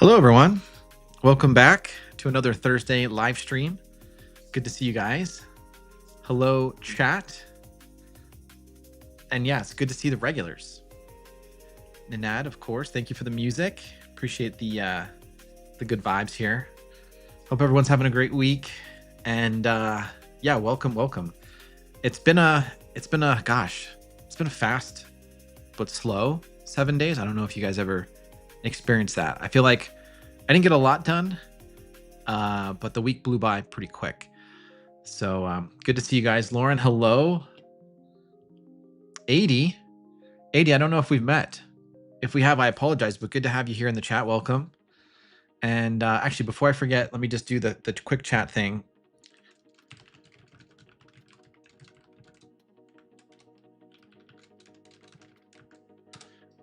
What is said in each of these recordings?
Hello, everyone. Welcome back to another Thursday live stream. Good to see you guys. Hello, chat. And yes, good to see the regulars. Ninad, of course. Thank you for the music. Appreciate the good vibes here. Hope everyone's having a great week. And yeah, welcome. It's been a fast but slow 7 days. I don't know if you guys ever experienced that. I feel like I didn't get a lot done, but the week blew by pretty quick. So good to see you guys. Lauren, hello. 80, I don't know if we've met. If we have, I apologize, but good to have you here in the chat. Welcome. And actually, before I forget, let me just do the quick chat thing.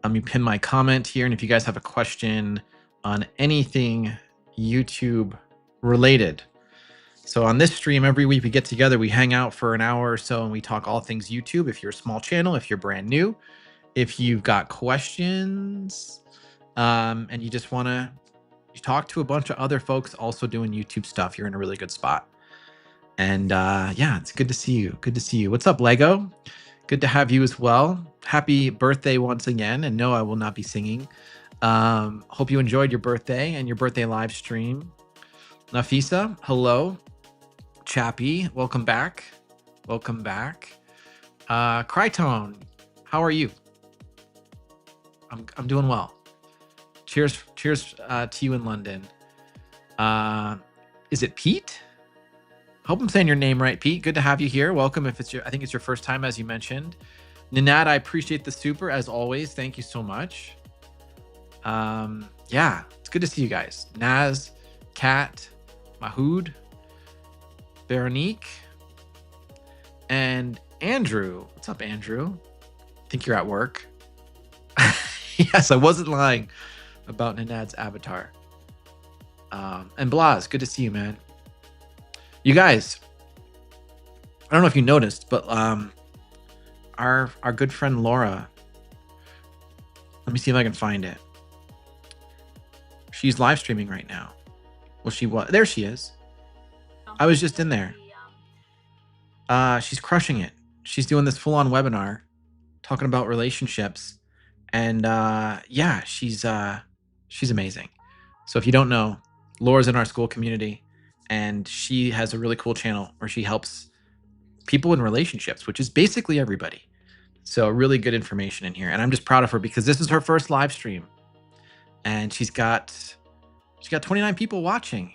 Let me pin my comment here. And if you guys have a question on anything YouTube related. So on this stream, every week we get together, we hang out for an hour or so and we talk all things YouTube. If you're a small channel, if you're brand new, if you've got questions and you just want to talk to a bunch of other folks also doing YouTube stuff, you're in a really good spot. And yeah, it's good to see you. Good to see you. What's up, Lego? Good to have you as well. Happy birthday once again. And no, I will not be singing. Hope you enjoyed your birthday and your birthday live stream. Nafisa, hello. Chappie, welcome back. Welcome back. Crytone, how are you? I'm doing well. Cheers to you in London. Is it Pete? Hope I'm saying your name right, Pete. Good to have you here. Welcome. I think it's your first time, as you mentioned. Ninad, I appreciate the super as always. Thank you so much. Yeah, it's good to see you guys. Naz, Kat, Mahood, Veronique, and Andrew. What's up, Andrew? I think you're at work. Yes, I wasn't lying about Ninad's avatar. And Blas, good to see you, man. You guys, I don't know if you noticed, but our good friend Laura, let me see if I can find it. She's live streaming right now. Well, she was. There she is. I was just in there. She's crushing it. She's doing this full-on webinar talking about relationships. And yeah, she's amazing. So if you don't know, Laura's in our school community. And she has a really cool channel where she helps people in relationships, which is basically everybody. So really good information in here. And I'm just proud of her because this is her first live stream. And she's got 29 people watching.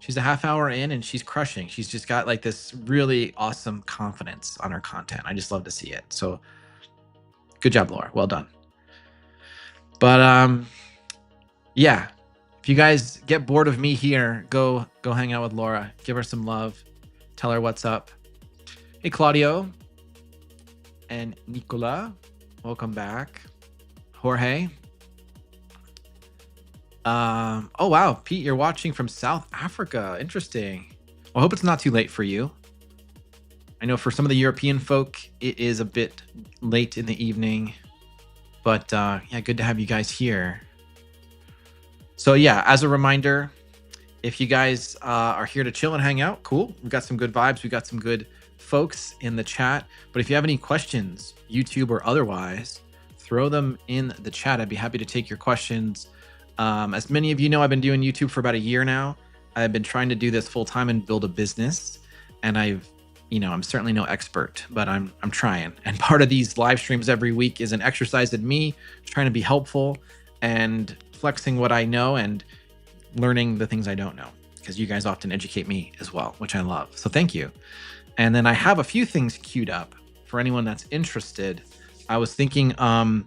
She's a half hour in and she's crushing. She's just got like this really awesome confidence on her content. I just love to see it. So good job, Laura. Well done. But yeah. If you guys get bored of me here, go hang out with Laura. Give her some love. Tell her what's up. Hey, Claudio and Nicola, welcome back. Jorge. Oh, wow. Pete, you're watching from South Africa. Interesting. Well, I hope it's not too late for you. I know for some of the European folk, it is a bit late in the evening. But yeah, good to have you guys here. So yeah, as a reminder, if you guys are here to chill and hang out, cool. We've got some good vibes. We've got some good folks in the chat. But if you have any questions, YouTube or otherwise, throw them in the chat. I'd be happy to take your questions. As many of you know, I've been doing YouTube for about a year now. I've been trying to do this full time and build a business. And I'm certainly no expert, but I'm trying. And part of these live streams every week is an exercise in me trying to be helpful and flexing what I know and learning the things I don't know, because you guys often educate me as well, which I love. So thank you. And then I have a few things queued up for anyone that's interested. I was thinking I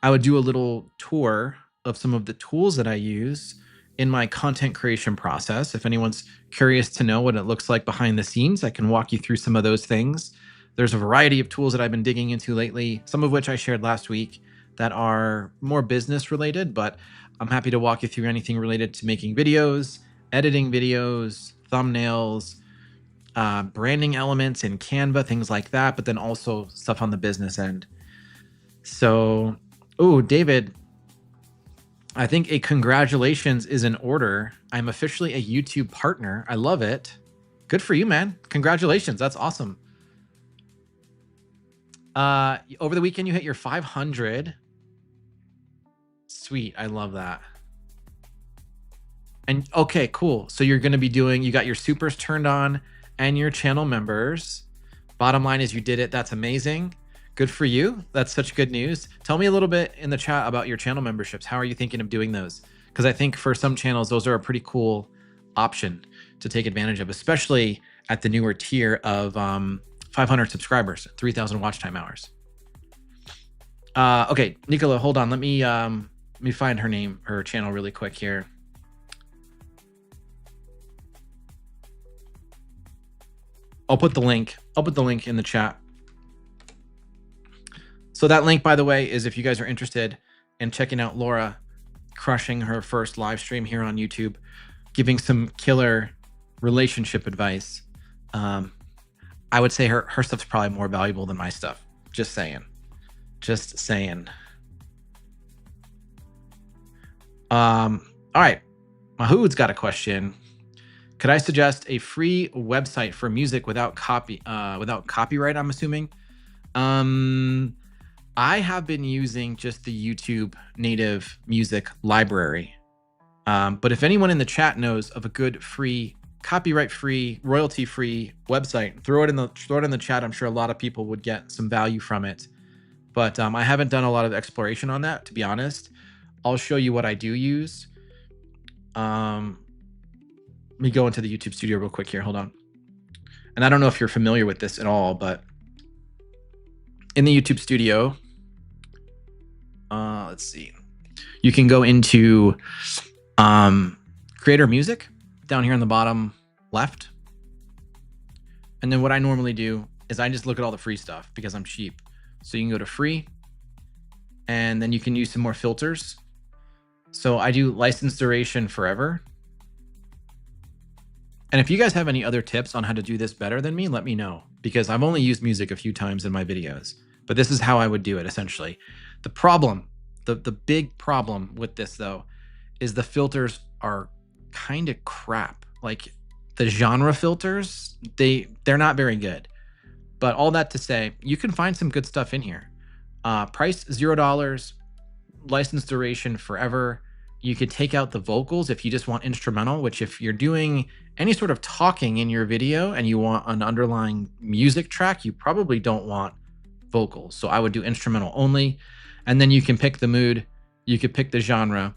would do a little tour of some of the tools that I use in my content creation process. If anyone's curious to know what it looks like behind the scenes, I can walk you through some of those things. There's a variety of tools that I've been digging into lately, some of which I shared last week that are more business related, but I'm happy to walk you through anything related to making videos, editing videos, thumbnails, branding elements in Canva, things like that, but then also stuff on the business end. So, oh, David, I think a congratulations is in order. I'm officially a YouTube partner. I love it. Good for you, man. Congratulations. That's awesome. Over the weekend, you hit your 500. Sweet. I love that. And okay, cool. So you're going to be you got your supers turned on and your channel members. Bottom line is you did it. That's amazing. Good for you. That's such good news. Tell me a little bit in the chat about your channel memberships. How are you thinking of doing those? Because I think for some channels, those are a pretty cool option to take advantage of, especially at the newer tier of 500 subscribers, 3,000 watch time hours. Okay, Nicola, hold on. Let me find her channel really quick here. I'll put the link in the chat. So that link, by the way, is if you guys are interested in checking out Laura crushing her first live stream here on YouTube, giving some killer relationship advice. I would say her stuff's probably more valuable than my stuff. Just saying. All right. Mahood's got a question. Could I suggest a free website for music without copyright, I'm assuming? I have been using just the YouTube native music library. But if anyone in the chat knows of a good free, copyright-free, royalty-free website, throw it in the chat. I'm sure a lot of people would get some value from it. But I haven't done a lot of exploration on that, to be honest. I'll show you what I do use. Let me go into the YouTube studio real quick here. Hold on. And I don't know if you're familiar with this at all, but in the YouTube studio, let's see. You can go into creator music down here on the bottom left. And then what I normally do is I just look at all the free stuff because I'm cheap. So you can go to free and then you can use some more filters. So I do license duration forever. And if you guys have any other tips on how to do this better than me, let me know, because I've only used music a few times in my videos, but this is how I would do it essentially. The problem, the big problem with this though, is the filters are kind of crap. Like the genre filters, they're not very good. But all that to say, you can find some good stuff in here. Price $0, license duration forever. You could take out the vocals if you just want instrumental, which if you're doing any sort of talking in your video and you want an underlying music track, you probably don't want vocals. So I would do instrumental only. And then you can pick the mood, you could pick the genre,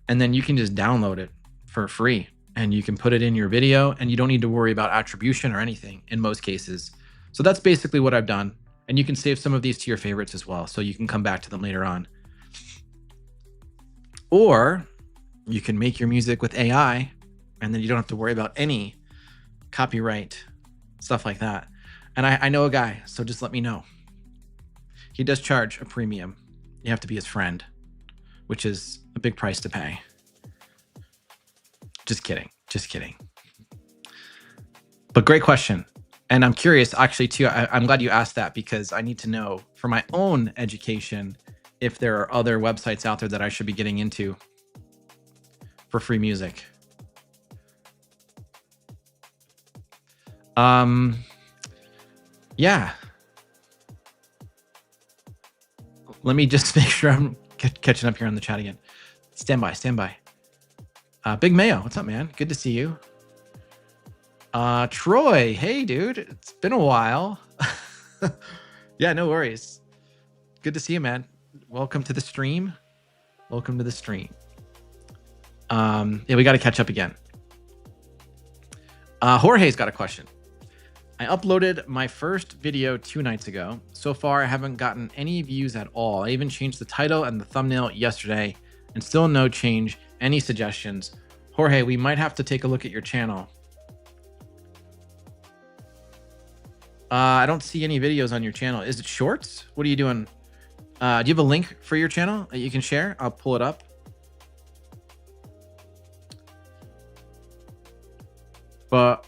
and then you can just download it for free. And you can put it in your video and you don't need to worry about attribution or anything in most cases. So that's basically what I've done. And you can save some of these to your favorites as well, so you can come back to them later on. Or you can make your music with AI and then you don't have to worry about any copyright, stuff like that. And I know a guy, so just let me know. He does charge a premium. You have to be his friend, which is a big price to pay. Just kidding. But great question. And I'm curious actually too, I'm glad you asked that, because I need to know for my own education if there are other websites out there that I should be getting into for free music. Yeah. Let me just make sure I'm catching up here on the chat again. Stand by. Big Mayo, what's up, man? Good to see you. Troy, hey, dude. It's been a while. Yeah, no worries. Good to see you, man. Welcome to the stream. Yeah, we got to catch up again. Jorge's got a question. I uploaded my first video 2 nights ago. So far, I haven't gotten any views at all. I even changed the title and the thumbnail yesterday, and still no change. Any suggestions? Jorge, we might have to take a look at your channel. I don't see any videos on your channel. Is it shorts? What are you doing? Do you have a link for your channel that you can share? I'll pull it up. But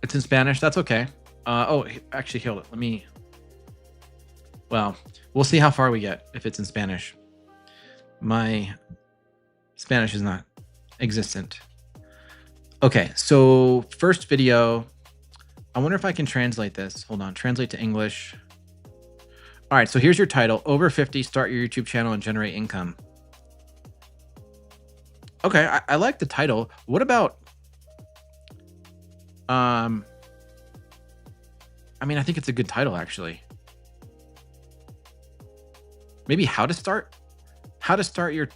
it's in Spanish. That's okay. Oh, actually, hold it. Well, we'll see how far we get if it's in Spanish. My Spanish is not existent. Okay, so first video. I wonder if I can translate this. Hold on, translate to English. All right, so here's your title. Over 50, start your YouTube channel and generate income. Okay, I like the title. What about, I mean, I think it's a good title, actually. Maybe how to start your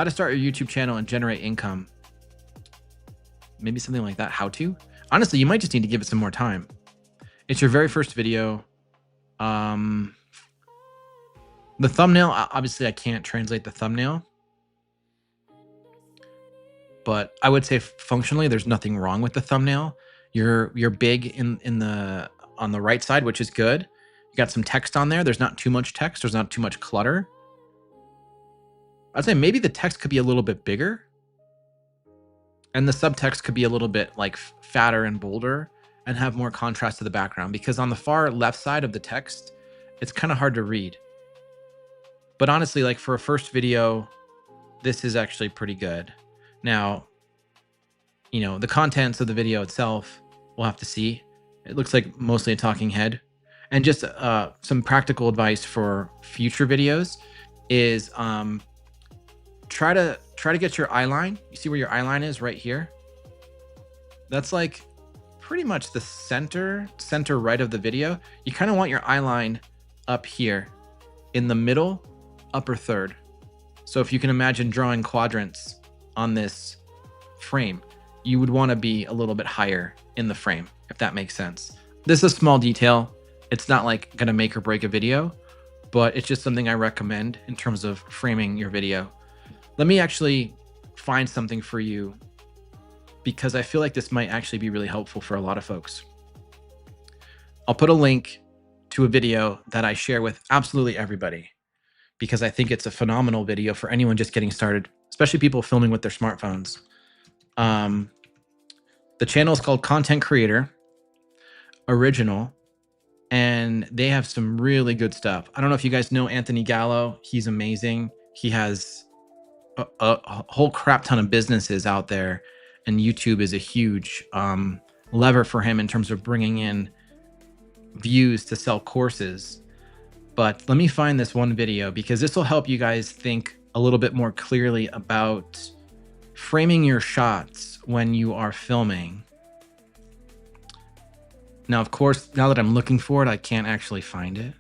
YouTube channel and generate income. Maybe something like that. How to? Honestly, you might just need to give it some more time. It's your very first video. The thumbnail, obviously I can't translate the thumbnail, but I would say functionally there's nothing wrong with the thumbnail. You're big on the right side, which is good. You got some text on there. There's not too much text. There's not too much clutter. I'd say maybe the text could be a little bit bigger, and the subtext could be a little bit like fatter and bolder and have more contrast to the background, because on the far left side of the text, it's kind of hard to read. But honestly, like for a first video, this is actually pretty good. Now, you know, the contents of the video itself, we'll have to see. It looks like mostly a talking head. And just some practical advice for future videos is try to get your eye line. You see where your eye line is right here? That's like pretty much the center right of the video. You kind of want your eye line up here in the middle upper third. So if you can imagine drawing quadrants on this frame, you would want to be a little bit higher in the frame, if that makes sense. This is a small detail. It's not like going to make or break a video, but it's just something I recommend in terms of framing your video. Let me actually find something for you, because I feel like this might actually be really helpful for a lot of folks. I'll put a link to a video that I share with absolutely everybody, because I think it's a phenomenal video for anyone just getting started, especially people filming with their smartphones. The channel is called Content Creator Original, and they have some really good stuff. I don't know if you guys know Anthony Gallo. He's amazing. He has a whole crap ton of businesses out there, and YouTube is a huge lever for him in terms of bringing in views to sell courses. But let me find this one video, because this will help you guys think a little bit more clearly about framing your shots when you are filming. Now, of course, now that I'm looking for it, I can't actually find it.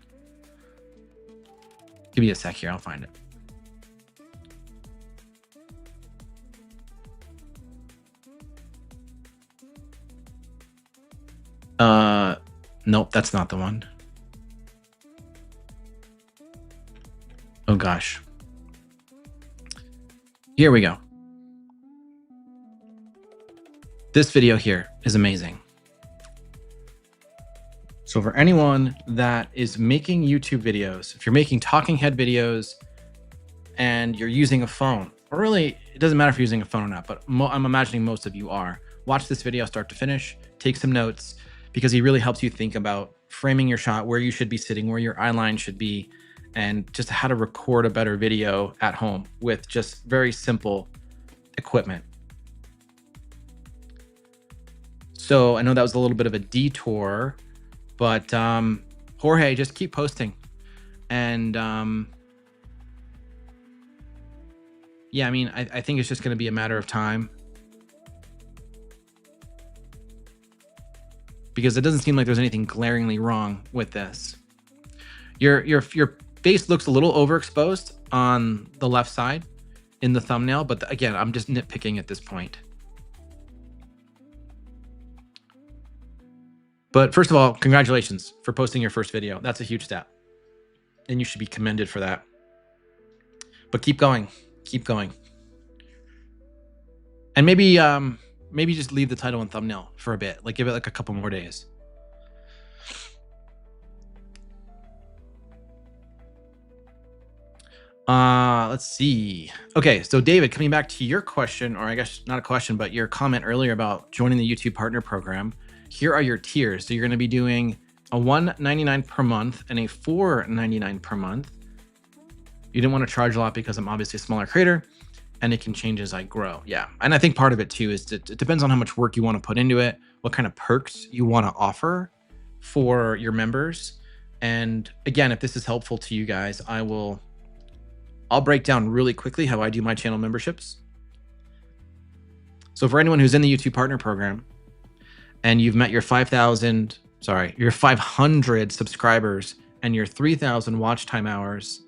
Give me a sec here, I'll find it. Nope, that's not the one. Oh gosh. Here we go. This video here is amazing. So for anyone that is making YouTube videos, if you're making talking head videos and you're using a phone, or really, it doesn't matter if you're using a phone or not, but I'm imagining most of you are. Watch this video start to finish, take some notes, because he really helps you think about framing your shot, where you should be sitting, where your eye line should be, and just how to record a better video at home with just very simple equipment. So I know that was a little bit of a detour, but Jorge, just keep posting. And yeah, I mean, I think it's just going to be a matter of time, because it doesn't seem like there's anything glaringly wrong with this. Your face looks a little overexposed on the left side in the thumbnail, but again, I'm just nitpicking at this point. But first of all, congratulations for posting your first video. That's a huge step, and you should be commended for that. But keep going, keep going. And maybe just leave the title and thumbnail for a bit, like give it like a couple more days. Let's see. Okay, so David, coming back to your question, or I guess not a question, but your comment earlier about joining the YouTube Partner Program. Here are your tiers. So you're going to be doing a $1.99 per month and a $4.99 per month. You didn't want to charge a lot because I'm obviously a smaller creator and it can change as I grow. Yeah. And I think part of it too is it depends on how much work you want to put into it, what kind of perks you want to offer for your members. And again, if this is helpful to you guys, I'll break down really quickly how I do my channel memberships. So for anyone who's in the YouTube Partner Program and you've met your 500 subscribers and your 3,000 watch time hours,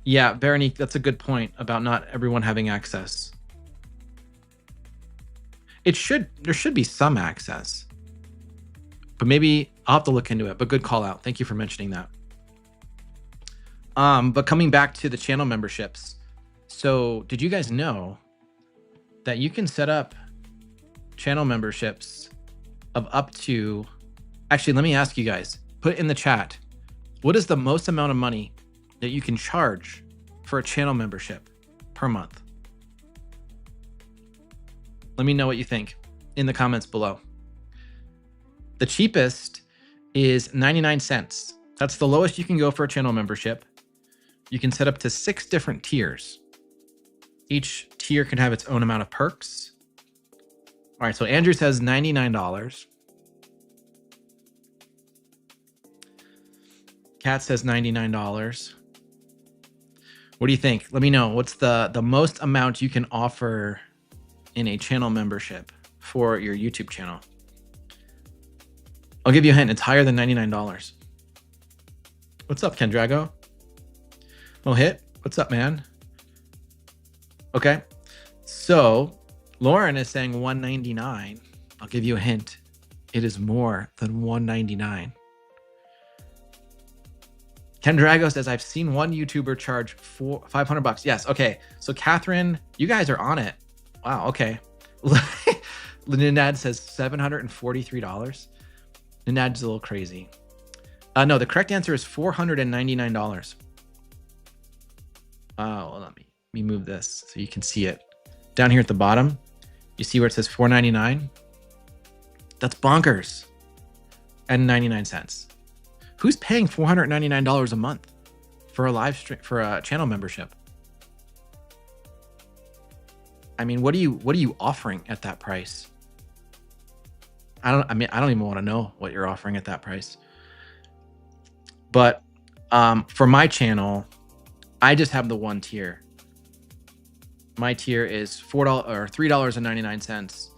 yeah, Veronique, that's a good point about not everyone having access. There should be some access, but maybe I'll have to look into it, but good call out. Thank you for mentioning that. But coming back to the channel memberships. So did you guys know that you can set up channel memberships of up to, actually, let me ask you guys, put in the chat, what is the most amount of money that you can charge for a channel membership per month? Let me know what you think in the comments below. The cheapest is 99 cents. That's the lowest you can go for a channel membership. You can set up to 6 different tiers. Each tier can have its own amount of perks. All right, so Andrew says $99. Kat says $99. What do you think? Let me know. What's the most amount you can offer in a channel membership for your YouTube channel? I'll give you a hint. It's higher than $99. What's up, Kendrago? Mohit, what's up, man? Okay, so Lauren is saying $199. I'll give you a hint. It is more than $199. Ken Drago says, I've seen one YouTuber charge $500. Yes, okay. So Catherine, you guys are on it. Wow, okay. Ninad says $743. Ninad's a little crazy. No, the correct answer is $499. Oh, let me move this so you can see it. Down here at the bottom, you see where it says $499? That's bonkers. And 99 cents. Who's paying $499 a month for a live stream, for a channel membership? I mean, what are you offering at that price? I don't even want to know what you're offering at that price. But for my channel, I just have the one tier. My tier is $3.99.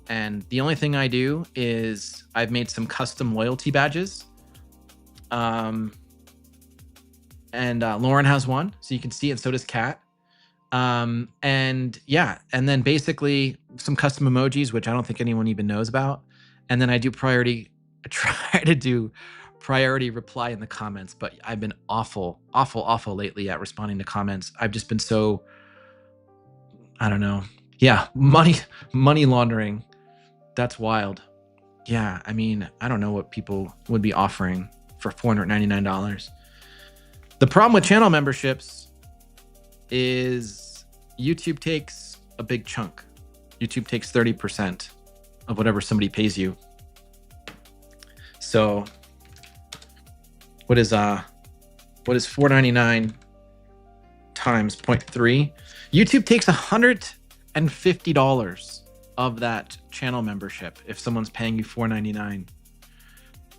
And the only thing I do is I've made some custom loyalty badges. And Lauren has one, so you can see it, and so does Kat. And yeah, and then basically some custom emojis, which I don't think anyone even knows about. And then I try to do priority reply in the comments, but I've been awful lately at responding to comments. I've just been so, I don't know. Yeah, money laundering. That's wild. Yeah, I mean, I don't know what people would be offering for $499. The problem with channel memberships is YouTube takes a big chunk. YouTube takes 30% of whatever somebody pays you. So what is $499 times 0.3? YouTube takes $150 of that channel membership if someone's paying you $499.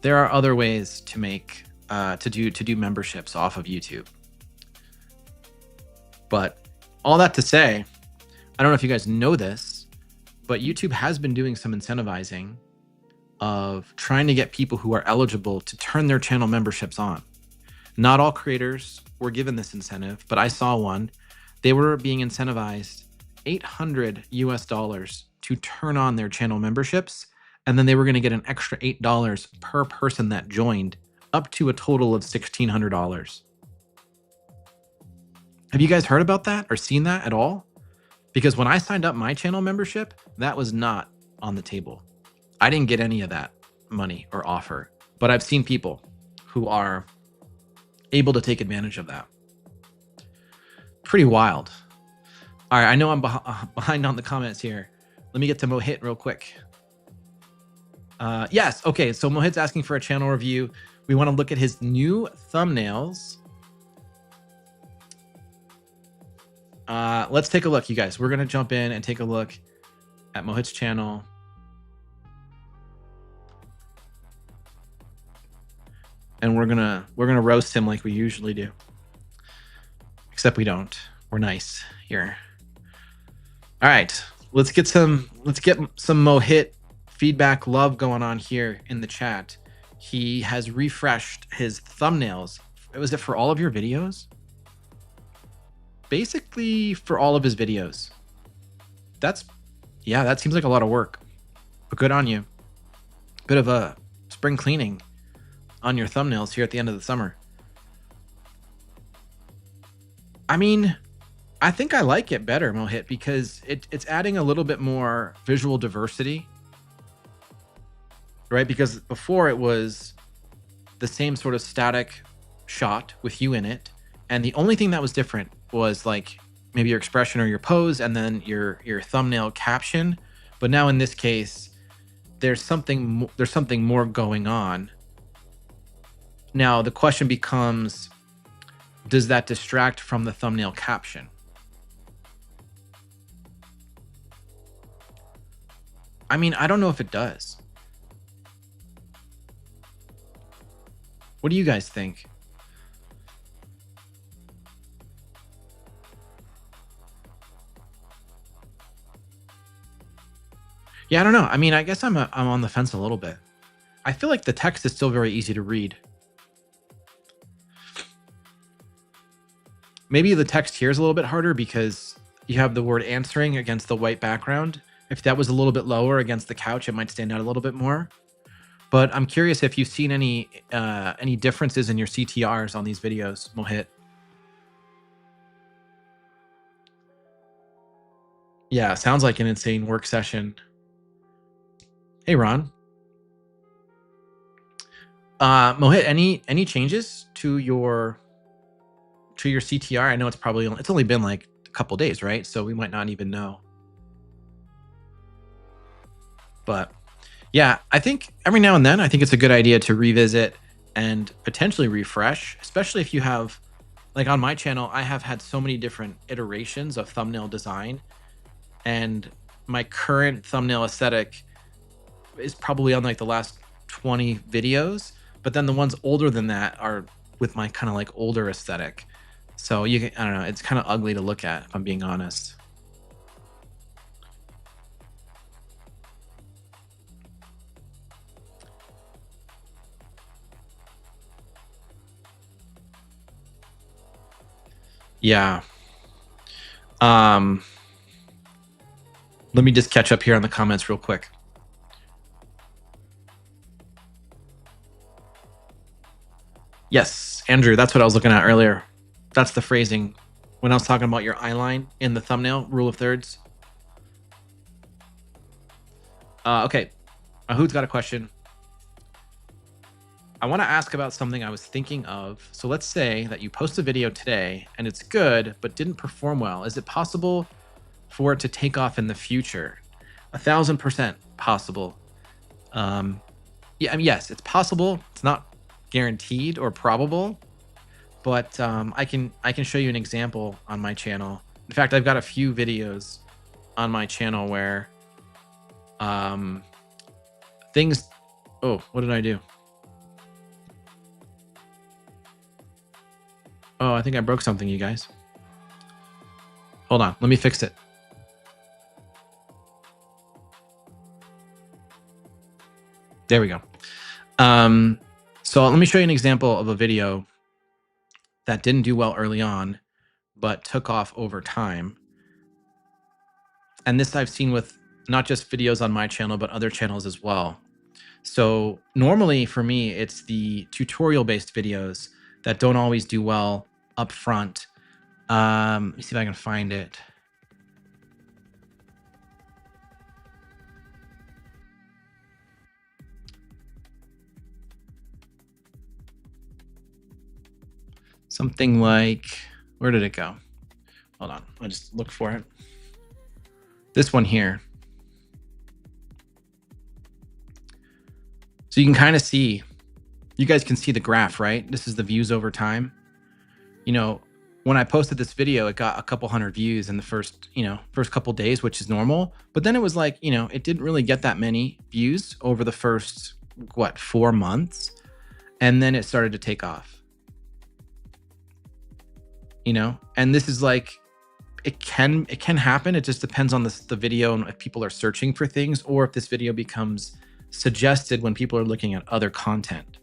There are other ways to make to do memberships off of YouTube. But all that to say, I don't know if you guys know this, but YouTube has been doing some incentivizing of trying to get people who are eligible to turn their channel memberships on. Not all creators were given this incentive, but I saw one. They were being incentivized $800 to turn on their channel memberships, and then they were going to get an extra $8 per person that joined, up to a total of $1,600. Have you guys heard about that or seen that at all? Because when I signed up my channel membership, that was not on the table. I didn't get any of that money or offer, but I've seen people who are able to take advantage of that. Pretty wild. All right, I know I'm behind on the comments here. Let me get to Mohit real quick. Yes. Okay. So Mohit's asking for a channel review. We want to look at his new thumbnails. Let's take a look, you guys. We're gonna jump in and take a look at Mohit's channel. And we're gonna roast him like we usually do. Except we don't. We're nice here. All right. Let's get some Mohit feedback love going on here in the chat. He has refreshed his thumbnails. Was it for all of your videos? Basically for all of his videos. Yeah, that seems like a lot of work, but good on you. Bit of a spring cleaning on your thumbnails here at the end of the summer. I mean, I think I like it better, Mohit, because it's adding a little bit more visual diversity, right? Because before it was the same sort of static shot with you in it, and the only thing that was different was like maybe your expression or your pose, and then your thumbnail caption. But now in this case, there's something more going on. Now the question becomes, does that distract from the thumbnail caption? I mean, I don't know if it does. What do you guys think? Yeah, I don't know. I mean, I guess I'm on the fence a little bit. I feel like the text is still very easy to read. Maybe the text here is a little bit harder because you have the word answering against the white background. If that was a little bit lower against the couch, it might stand out a little bit more. But I'm curious if you've seen any differences in your CTRs on these videos, Mohit. Yeah, sounds like an insane work session. Hey, Ron. Mohit, any changes to your CTR? I know it's only been like a couple days, right? So we might not even know. But yeah, I think every now and then, I think it's a good idea to revisit and potentially refresh, especially if you have, like on my channel, I have had so many different iterations of thumbnail design, and my current thumbnail aesthetic is probably on like the last 20 videos, but then the ones older than that are with my kind of like older aesthetic. So I don't know, it's kind of ugly to look at if I'm being honest. Yeah. Let me just catch up here on the comments real quick. Yes, Andrew, that's what I was looking at earlier. That's the phrasing when I was talking about your eyeline in the thumbnail, rule of thirds. Okay, Ahood's got a question. I want to ask about something I was thinking of. So let's say that you post a video today and it's good, but didn't perform well. Is it possible for it to take off in the future? 1000% possible. Yeah, I mean, yes, it's possible. It's not guaranteed or probable, but I can show you an example on my channel. In fact, I've got a few videos on my channel where things. Oh, what did I do? Oh, I think I broke something, you guys. Hold on, let me fix it. There we go. So let me show you an example of a video that didn't do well early on, but took off over time. And this I've seen with not just videos on my channel, but other channels as well. So normally for me, it's the tutorial-based videos that don't always do well up front. Let me see if I can find it. Something like, where did it go? Hold on, I'll just look for it. This one here. So you can kind of see, you guys can see the graph, right? This is the views over time. You know, when I posted this video, it got a couple hundred views in the first couple days, which is normal. But then it was like, it didn't really get that many views over the first, 4 months. And then it started to take off, and this is like, it can happen. It just depends on the video and if people are searching for things, or if this video becomes suggested when people are looking at other content.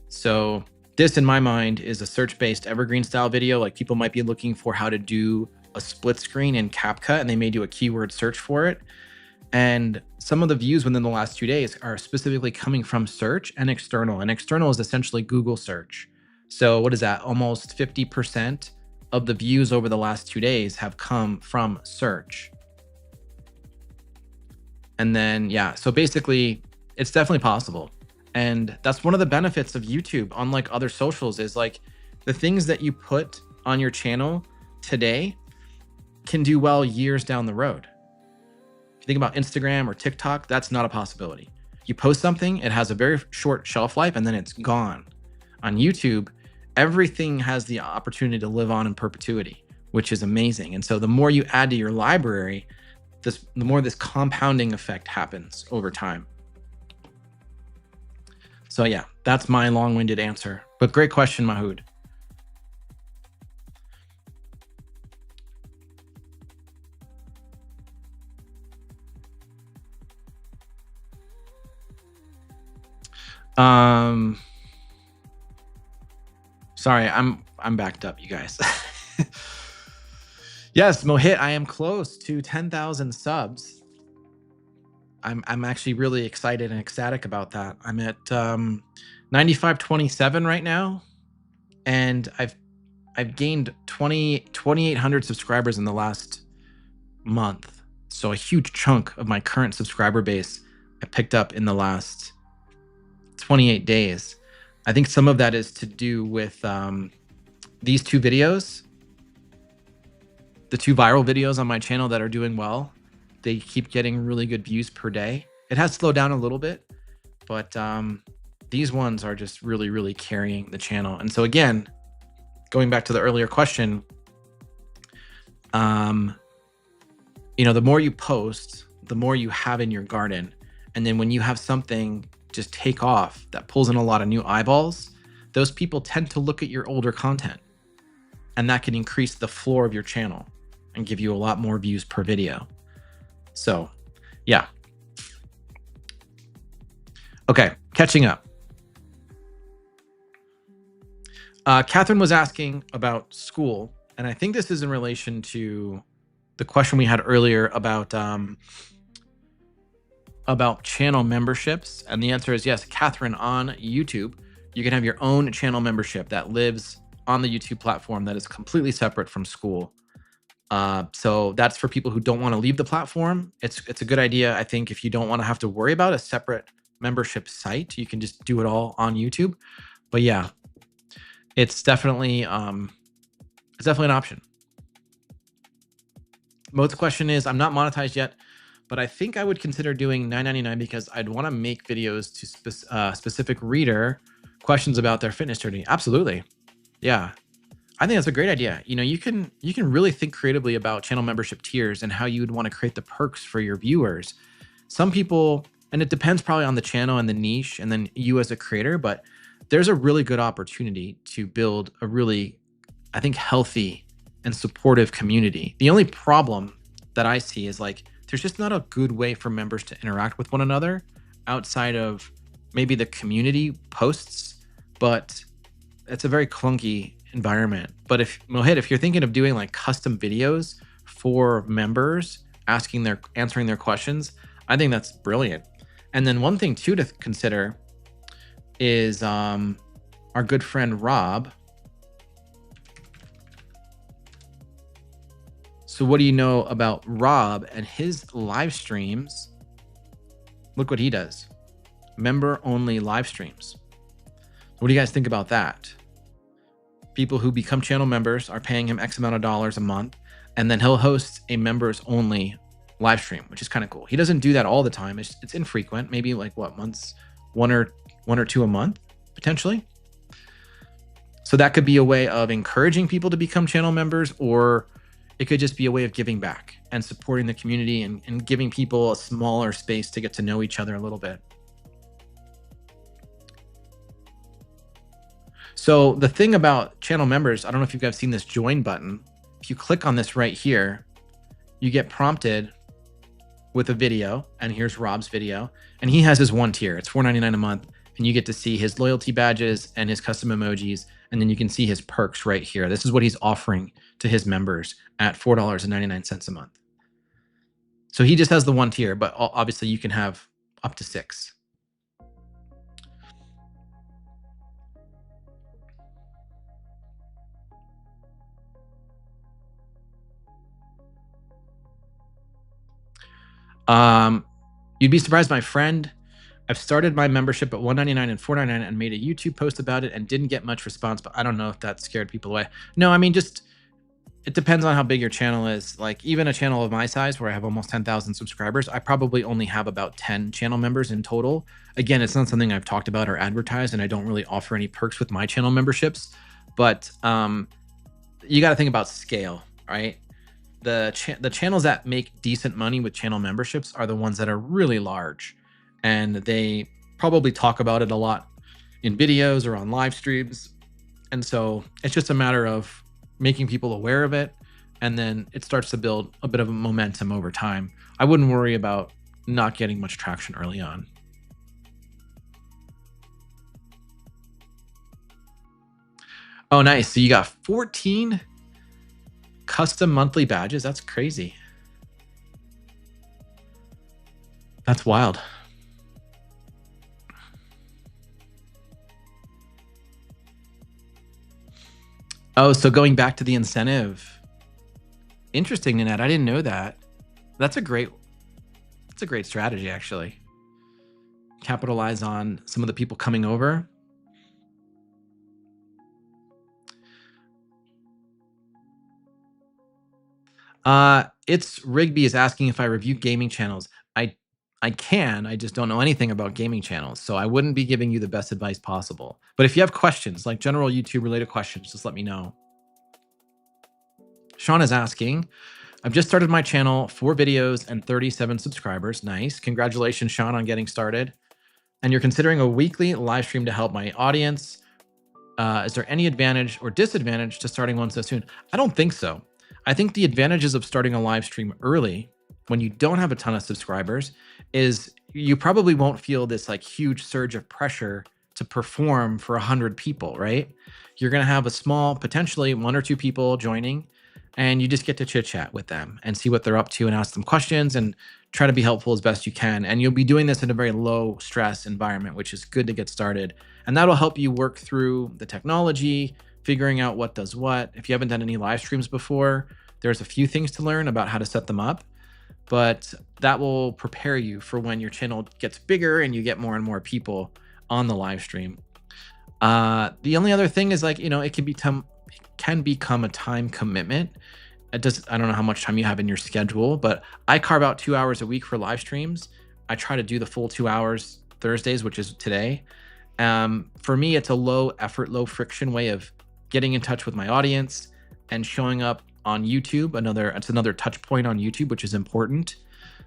So this, in my mind, is a search-based evergreen style video. Like, people might be looking for how to do a split screen in CapCut, and they may do a keyword search for it. And some of the views within the last 2 days are specifically coming from search and external. And external is essentially Google search. So what is that? Almost 50% of the views over the last 2 days have come from search. And then, so basically, it's definitely possible. And that's one of the benefits of YouTube, unlike other socials, is like the things that you put on your channel today can do well years down the road. If you think about Instagram or TikTok, that's not a possibility. You post something, it has a very short shelf life, and then it's gone. On YouTube, everything has the opportunity to live on in perpetuity, which is amazing. And so the more you add to your library, the more this compounding effect happens over time. So yeah, that's my long-winded answer, but great question, Mahood. Sorry, I'm backed up, you guys. Yes, Mohit, I am close to 10,000 subs. I'm actually really excited and ecstatic about that. I'm at 9527 right now, and I've gained 2,800 subscribers in the last month. So a huge chunk of my current subscriber base I picked up in the last 28 days. I think some of that is to do with these 2 videos, the 2 viral videos on my channel that are doing well. They keep getting really good views per day. It has slowed down a little bit, but these ones are just really, really carrying the channel. And so again, going back to the earlier question, the more you post, the more you have in your garden. And then when you have something just take off that pulls in a lot of new eyeballs, those people tend to look at your older content, and that can increase the floor of your channel and give you a lot more views per video. So yeah. Okay, catching up. Catherine was asking about school, and I think this is in relation to the question we had earlier about channel memberships. And the answer is yes, Catherine, on YouTube, you can have your own channel membership that lives on the YouTube platform that is completely separate from school. So that's for people who don't want to leave the platform. It's a good idea, I think, if you don't want to have to worry about a separate membership site, you can just do it all on YouTube. But yeah, it's definitely an option. Mo's question is, I'm not monetized yet, but I think I would consider doing $9.99 because I'd want to make videos to specific reader questions about their fitness journey. Absolutely. Yeah. I think that's a great idea. You can really think creatively about channel membership tiers and how you would want to create the perks for your viewers. Some people, and it depends probably on the channel and the niche and then you as a creator, but there's a really good opportunity to build a really, I think, healthy and supportive community. The only problem that I see is like, there's just not a good way for members to interact with one another outside of maybe the community posts, but it's a very clunky environment. But if you're thinking of doing like custom videos for members, answering their questions, I think that's brilliant. And then one thing too to consider is our good friend Rob. So what do you know about Rob and his live streams? Look what he does. Member only live streams. What do you guys think about that? People who become channel members are paying him X amount of dollars a month, and then he'll host a members only live stream, which is kind of cool. He doesn't do that all the time. It's infrequent, maybe like once one or two a month, potentially. So that could be a way of encouraging people to become channel members, or it could just be a way of giving back and supporting the community and giving people a smaller space to get to know each other a little bit. So the thing about channel members, I don't know if you guys have seen this join button. If you click on this right here, you get prompted with a video, and here's Rob's video, and he has his one tier. It's $4.99 a month, and you get to see his loyalty badges and his custom emojis, and then you can see his perks right here. This is what he's offering to his members at $4.99 a month. So he just has the one tier, but obviously you can have up to 6. You'd be surprised, my friend. I've started my membership at $1.99 and $4.99 and made a YouTube post about it and didn't get much response, but I don't know if that scared people away. No, I mean, just it depends on how big your channel is. Like even a channel of my size where I have almost 10,000 subscribers, I probably only have about 10 channel members in total. Again, it's not something I've talked about or advertised, and I don't really offer any perks with my channel memberships, but you got to think about scale, right? The channels that make decent money with channel memberships are the ones that are really large, and they probably talk about it a lot in videos or on live streams. And so it's just a matter of making people aware of it, and then it starts to build a bit of a momentum over time. I wouldn't worry about not getting much traction early on. Oh, nice. So you got 14 custom monthly badges. That's crazy. That's wild. Oh, so going back to the incentive. Interesting, Nanette. I didn't know that. That's a great strategy, actually. Capitalize on some of the people coming over. It's Rigby is asking if I review gaming channels. I can, I just don't know anything about gaming channels, so I wouldn't be giving you the best advice possible. But if you have questions, like general YouTube related questions, just let me know. Sean is asking, I've just started my channel, 4 videos and 37 subscribers. Nice. Congratulations, Sean, on getting started. And you're considering a weekly live stream to help my audience. Is there any advantage or disadvantage to starting one so soon? I don't think so. I think the advantages of starting a live stream early when you don't have a ton of subscribers is you probably won't feel this like huge surge of pressure to perform for 100 people, right? You're going to have a small, potentially 1 or 2 people joining, and you just get to chit chat with them and see what they're up to and ask them questions and try to be helpful as best you can. And you'll be doing this in a very low stress environment, which is good to get started. And that'll help you work through the technology, figuring out what does what. If you haven't done any live streams before, there's a few things to learn about how to set them up, but that will prepare you for when your channel gets bigger and you get more and more people on the live stream. The only other thing is, like, you know, it can become a time commitment. I don't know how much time you have in your schedule, but I carve out 2 hours a week for live streams. I try to do the full 2 hours Thursdays, which is today. For me, it's a low effort, low friction way of getting in touch with my audience and showing up on YouTube. It's another touch point on YouTube, which is important.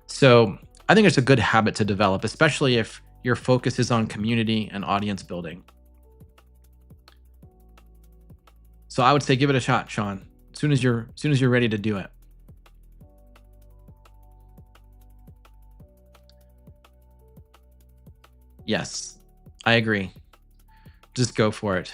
So I think it's a good habit to develop, especially if your focus is on community and audience building. So I would say give it a shot, Sean, as soon as you're ready to do it. Yes, I agree. Just go for it.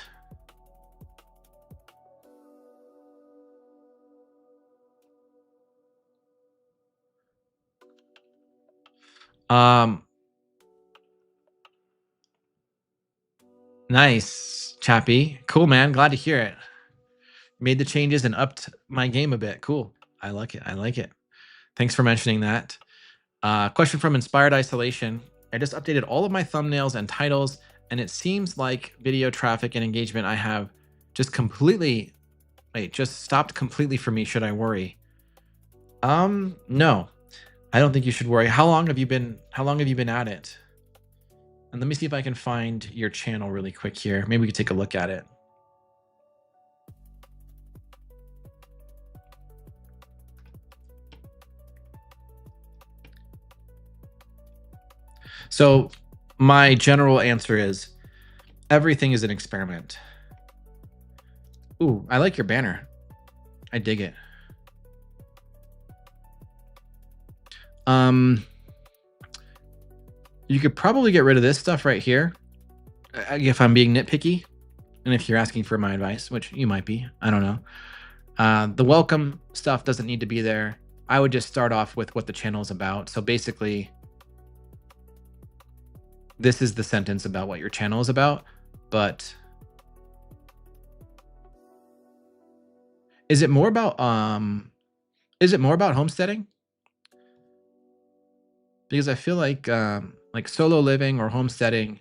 Nice, Chappie. Cool, man. Glad to hear it. Made the changes and upped my game a bit. Cool. I like it. I like it. Thanks for mentioning that. Question from Inspired Isolation. I just updated all of my thumbnails and titles, and it seems like video traffic and engagement I have just stopped completely for me. Should I worry? No, I don't think you should worry. How long have you been at it? And let me see if I can find your channel really quick here. Maybe we could take a look at it. So my general answer is everything is an experiment. Ooh, I like your banner. I dig it. You could probably get rid of this stuff right here if I'm being nitpicky. And if you're asking for my advice, which you might be, I don't know. The welcome stuff doesn't need to be there. I would just start off with what the channel is about. So basically, this is the sentence about what your channel is about, but is it more about homesteading? Because I feel like solo living or homesteading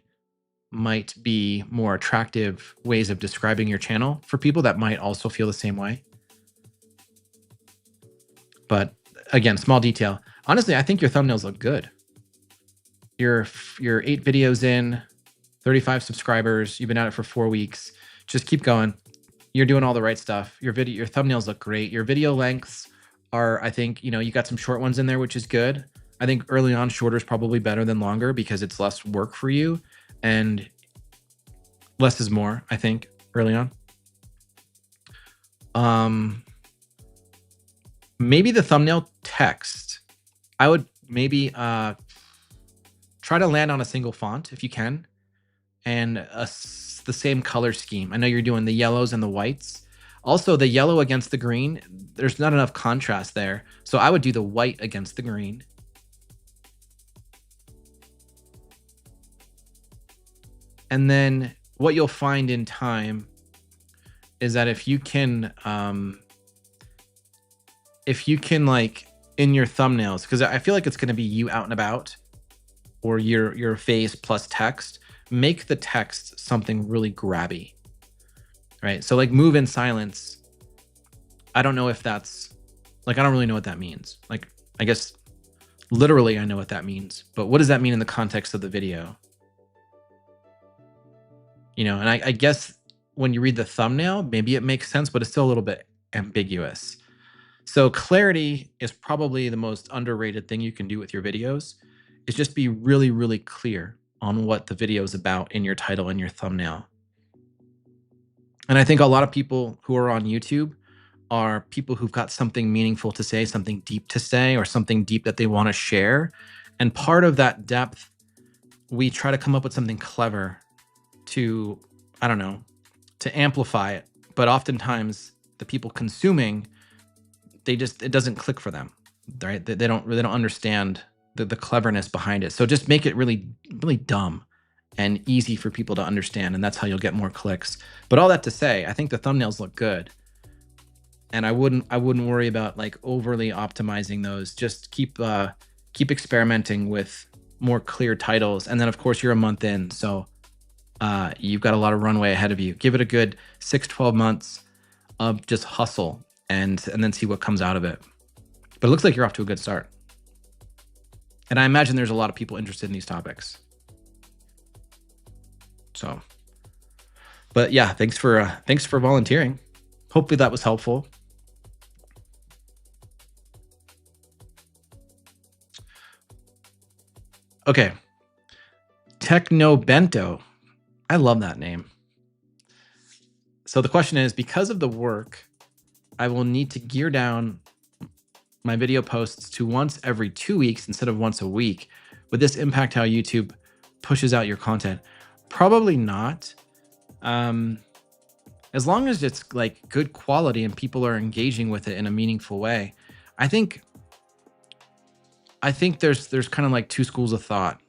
might be more attractive ways of describing your channel for people that might also feel the same way. But again, small detail. Honestly, I think your thumbnails look good. You're 8 videos in, 35 subscribers. You've been at it for 4 weeks. Just keep going. You're doing all the right stuff. Your thumbnails look great. Your video lengths are, I think, you got some short ones in there, which is good. I think early on, shorter is probably better than longer because it's less work for you, and less is more, I think, early on. Maybe the thumbnail text, I would maybe try to land on a single font if you can, and the same color scheme. I know you're doing the yellows and the whites. Also, the yellow against the green, there's not enough contrast there. So I would do the white against the green. And then what you'll find in time is that if you can like in your thumbnails, because I feel like it's going to be you out and about, or your face plus text, make the text something really grabby, right? So like move in silence. I don't know if that's like, I don't really know what that means. Like, I guess literally I know what that means, but what does that mean in the context of the video? And I guess when you read the thumbnail, maybe it makes sense, but it's still a little bit ambiguous. So clarity is probably the most underrated thing you can do with your videos, is just be really, really clear on what the video is about in your title and your thumbnail. And I think a lot of people who are on YouTube are people who've got something meaningful to say, something deep to say, or something deep that they want to share. And part of that depth, we try to come up with something clever to, I don't know, to amplify it. But oftentimes the people consuming, it doesn't click for them, right? They don't understand the cleverness behind it. So just make it really, really dumb and easy for people to understand. And that's how you'll get more clicks. But all that to say, I think the thumbnails look good. And I wouldn't worry about like overly optimizing those. Just keep experimenting with more clear titles. And then of course you're a month in. So you've got a lot of runway ahead of you. Give it a good 6-12 months of just hustle and then see what comes out of it. But it looks like you're off to a good start. And I imagine there's a lot of people interested in these topics. So, but yeah, thanks for volunteering. Hopefully that was helpful. Okay. Techno Bento. I love that name. So the question is, because of the work, I will need to gear down my video posts to once every 2 weeks instead of once a week. Would this impact how YouTube pushes out your content? Probably not. As long as it's like good quality and people are engaging with it in a meaningful way. I think there's kind of like two schools of thought.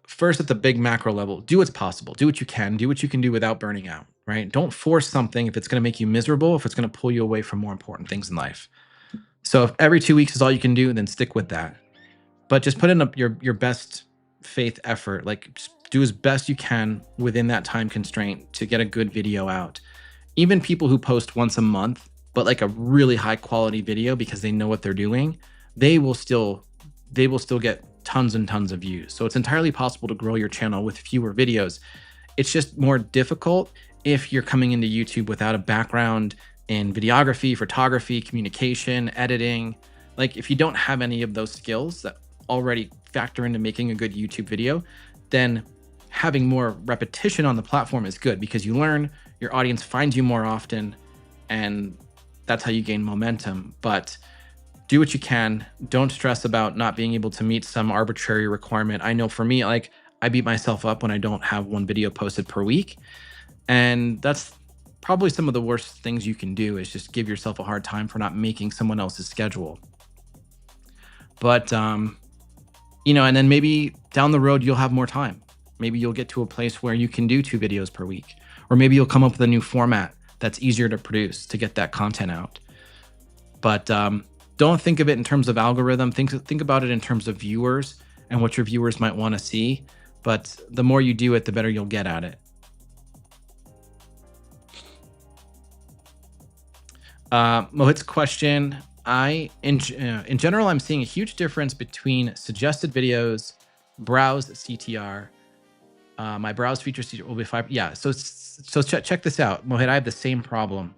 First, at the big macro level, do what's possible. Do what you can. Do what you can do without burning out, right? Don't force something if it's going to make you miserable, if it's going to pull you away from more important things in life. So if every 2 weeks is all you can do, then stick with that. But just put in your best faith effort. Like, just do as best you can within that time constraint to get a good video out. Even people who post once a month, but like a really high quality video because they know what they're doing, they will still get tons and tons of views. So it's entirely possible to grow your channel with fewer videos. It's just more difficult if you're coming into YouTube without a background in videography, photography, communication, editing. Like if you don't have any of those skills that already factor into making a good YouTube video, then having more repetition on the platform is good because you learn, your audience finds you more often, and that's how you gain momentum. But do what you can. Don't stress about not being able to meet some arbitrary requirement. I know for me, like I beat myself up when I don't have one video posted per week. And that's probably some of the worst things you can do is just give yourself a hard time for not making someone else's schedule. But, and then maybe down the road, you'll have more time. Maybe you'll get to a place where you can do 2 videos per week, or maybe you'll come up with a new format that's easier to produce to get that content out. But don't think of it in terms of algorithm. Think about it in terms of viewers and what your viewers might want to see. But the more you do it, the better you'll get at it. Mohit's question. In general, I'm seeing a huge difference between suggested videos, browse CTR. My browse feature CTR will be 5. Yeah. So check this out, Mohit. I have the same problem.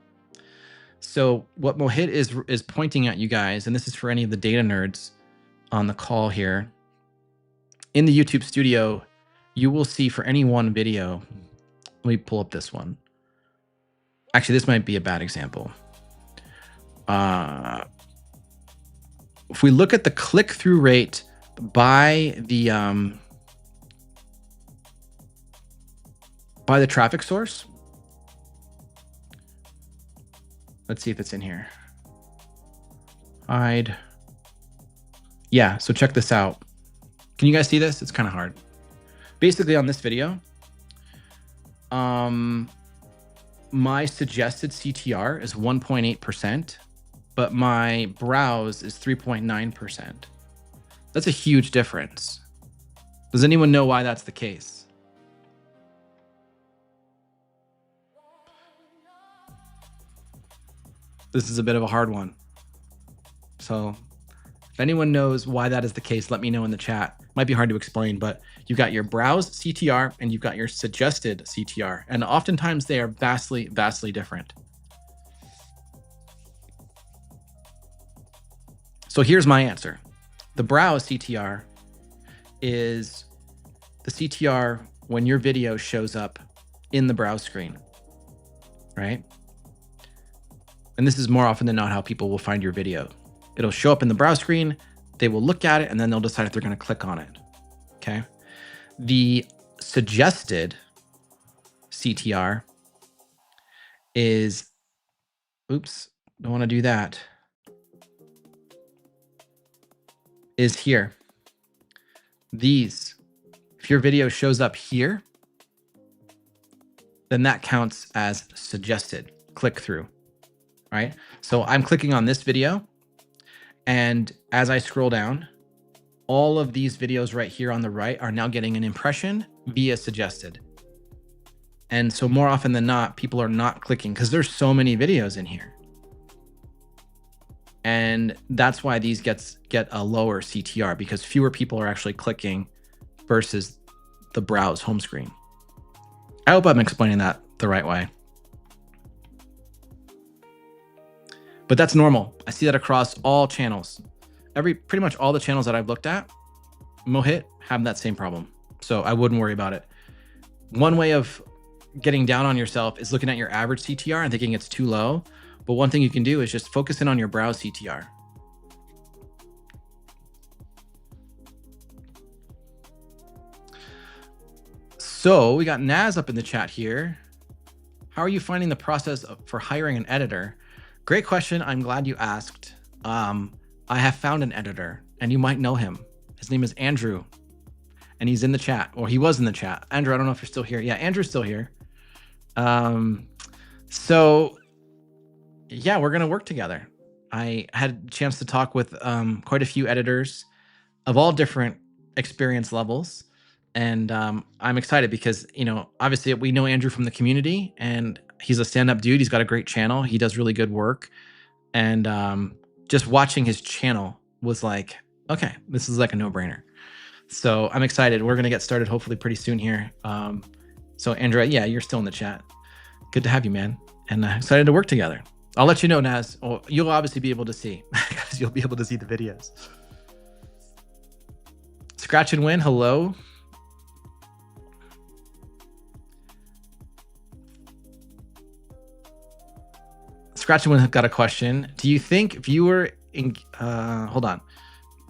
So what Mohit is pointing at, you guys, and this is for any of the data nerds on the call here. In the YouTube studio, you will see for any one video. Let me pull up this one. Actually, this might be a bad example. If we look at the click-through rate by the traffic source, let's see if it's in here. Hide. Yeah, so check this out. Can you guys see this? It's kind of hard. Basically on this video, my suggested CTR is 1.8%, but my browse is 3.9%. That's a huge difference. Does anyone know why that's the case? This is a bit of a hard one. So if anyone knows why that is the case, let me know in the chat. Might be hard to explain, but you've got your browse CTR and you've got your suggested CTR. And oftentimes they are vastly, vastly different. So here's my answer. The browse CTR is the CTR when your video shows up in the browse screen, right? And this is more often than not how people will find your video. It'll show up in the browse screen, they will look at it, and then they'll decide if they're going to click on it, okay? The suggested CTR is, oops, don't want to do that, is here. These, if your video shows up here, then that counts as suggested click-through, right? So I'm clicking on this video, and as I scroll down, all of these videos right here on the right are now getting an impression via suggested. And so more often than not, people are not clicking because there's so many videos in here. And that's why these get a lower CTR, because fewer people are actually clicking versus the browse home screen. I hope I'm explaining that the right way. But that's normal. I see that across all channels. Pretty much all the channels that I've looked at, Mohit, have that same problem. So I wouldn't worry about it. One way of getting down on yourself is looking at your average CTR and thinking it's too low. But one thing you can do is just focus in on your browse CTR. So we got Naz up in the chat here. How are you finding the process for hiring an editor? Great question. I'm glad you asked. I have found an editor, and you might know him. His name is Andrew, and he's in the chat, or he was in the chat. Andrew, I don't know if you're still here. Yeah, Andrew's still here. So yeah, we're going to work together. I had a chance to talk with quite a few editors of all different experience levels. And I'm excited because, obviously we know Andrew from the community, and he's a stand-up dude. He's got a great channel. He does really good work. And just watching his channel was like, okay, this is like a no-brainer. So I'm excited. We're going to get started hopefully pretty soon here. So Andrea, yeah, you're still in the chat. Good to have you, man. And excited to work together. I'll let you know, Naz. Oh, you'll obviously be able to see because you'll be able to see the videos. Scratch and Win, hello. Scratch and Win got a question. Do you think hold on.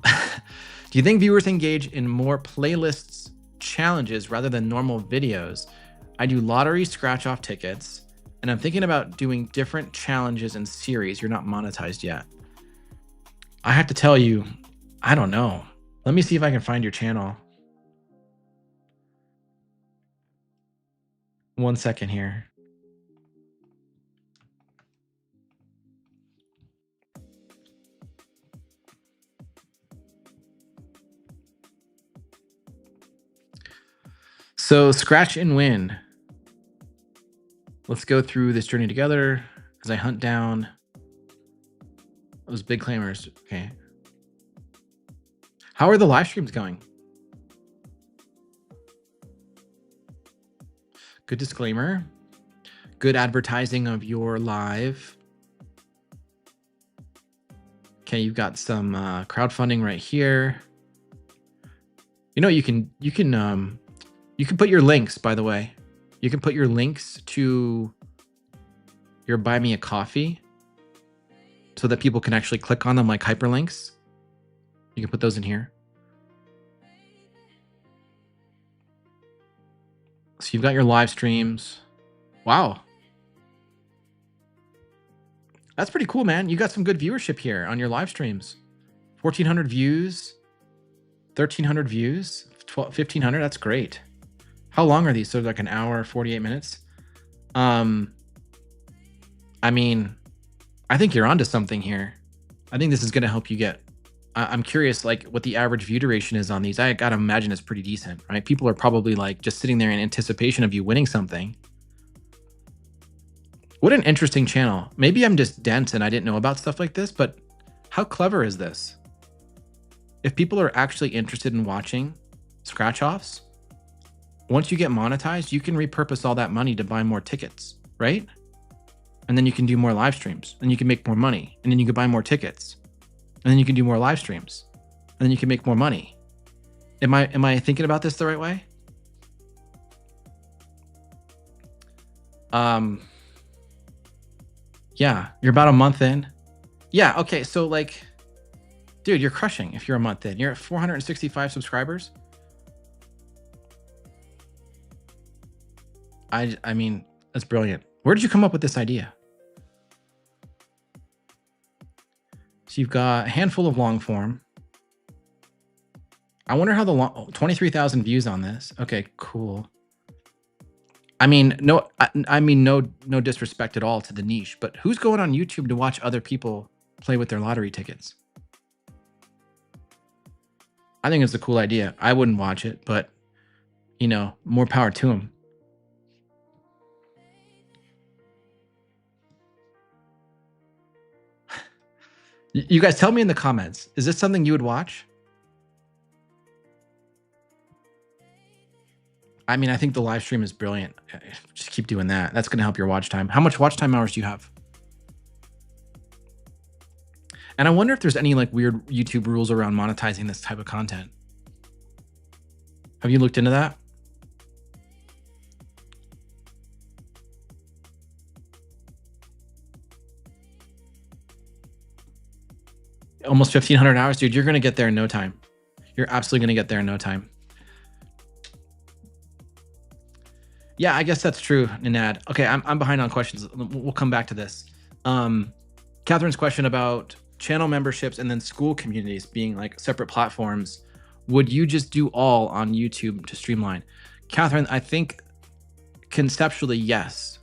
Do you think viewers engage in more playlists challenges rather than normal videos? I do lottery scratch off tickets, and I'm thinking about doing different challenges and series. You're not monetized yet. I have to tell you, I don't know. Let me see if I can find your channel. 1 second here. So Scratch and Win. Let's go through this journey together as I hunt down those big claimers. Okay. How are the live streams going? Good disclaimer. Good advertising of your live. Okay, you've got some crowdfunding right here. You know, you can put your links, by the way. You can put your links to your Buy Me a Coffee so that people can actually click on them like hyperlinks. You can put those in here. So you've got your live streams. Wow. That's pretty cool, man. You got some good viewership here on your live streams. 1,400 views, 1,300 views, 1,500. That's great. How long are these? So like an hour, 48 minutes? I mean, I think you're onto something here. I think this is going to help you get, I'm curious like what the average view duration is on these. I got to imagine it's pretty decent, right? People are probably like just sitting there in anticipation of you winning something. What an interesting channel. Maybe I'm just dense and I didn't know about stuff like this, but how clever is this? If people are actually interested in watching scratch offs, once you get monetized, you can repurpose all that money to buy more tickets, right? And then you can do more live streams and you can make more money and then you can buy more tickets and then you can do more live streams and then you can make more money. Am I thinking about this the right way? Yeah, you're about a month in. Yeah, okay, so like, dude, you're crushing if you're a month in. You're at 465 subscribers. I mean, that's brilliant. Where did you come up with this idea? So you've got a handful of long form. I wonder how the long, 23,000 views on this. Okay, cool. I mean, no disrespect at all to the niche, but who's going on YouTube to watch other people play with their lottery tickets? I think it's a cool idea. I wouldn't watch it, but you know, more power to them. You guys tell me in the comments, is this something you would watch? I mean, I think the live stream is brilliant. Just keep doing that. That's going to help your watch time. How much watch time hours do you have? And I wonder if there's any like weird YouTube rules around monetizing this type of content. Have you looked into that? Almost 1,500 hours, dude. You're going to get there in no time. You're absolutely going to get there in no time. Yeah, I guess that's true, Ninad. Okay, I'm behind on questions. We'll come back to this. Catherine's question about channel memberships and then school communities being like separate platforms. Would you just do all on YouTube to streamline? Catherine, I think conceptually, yes.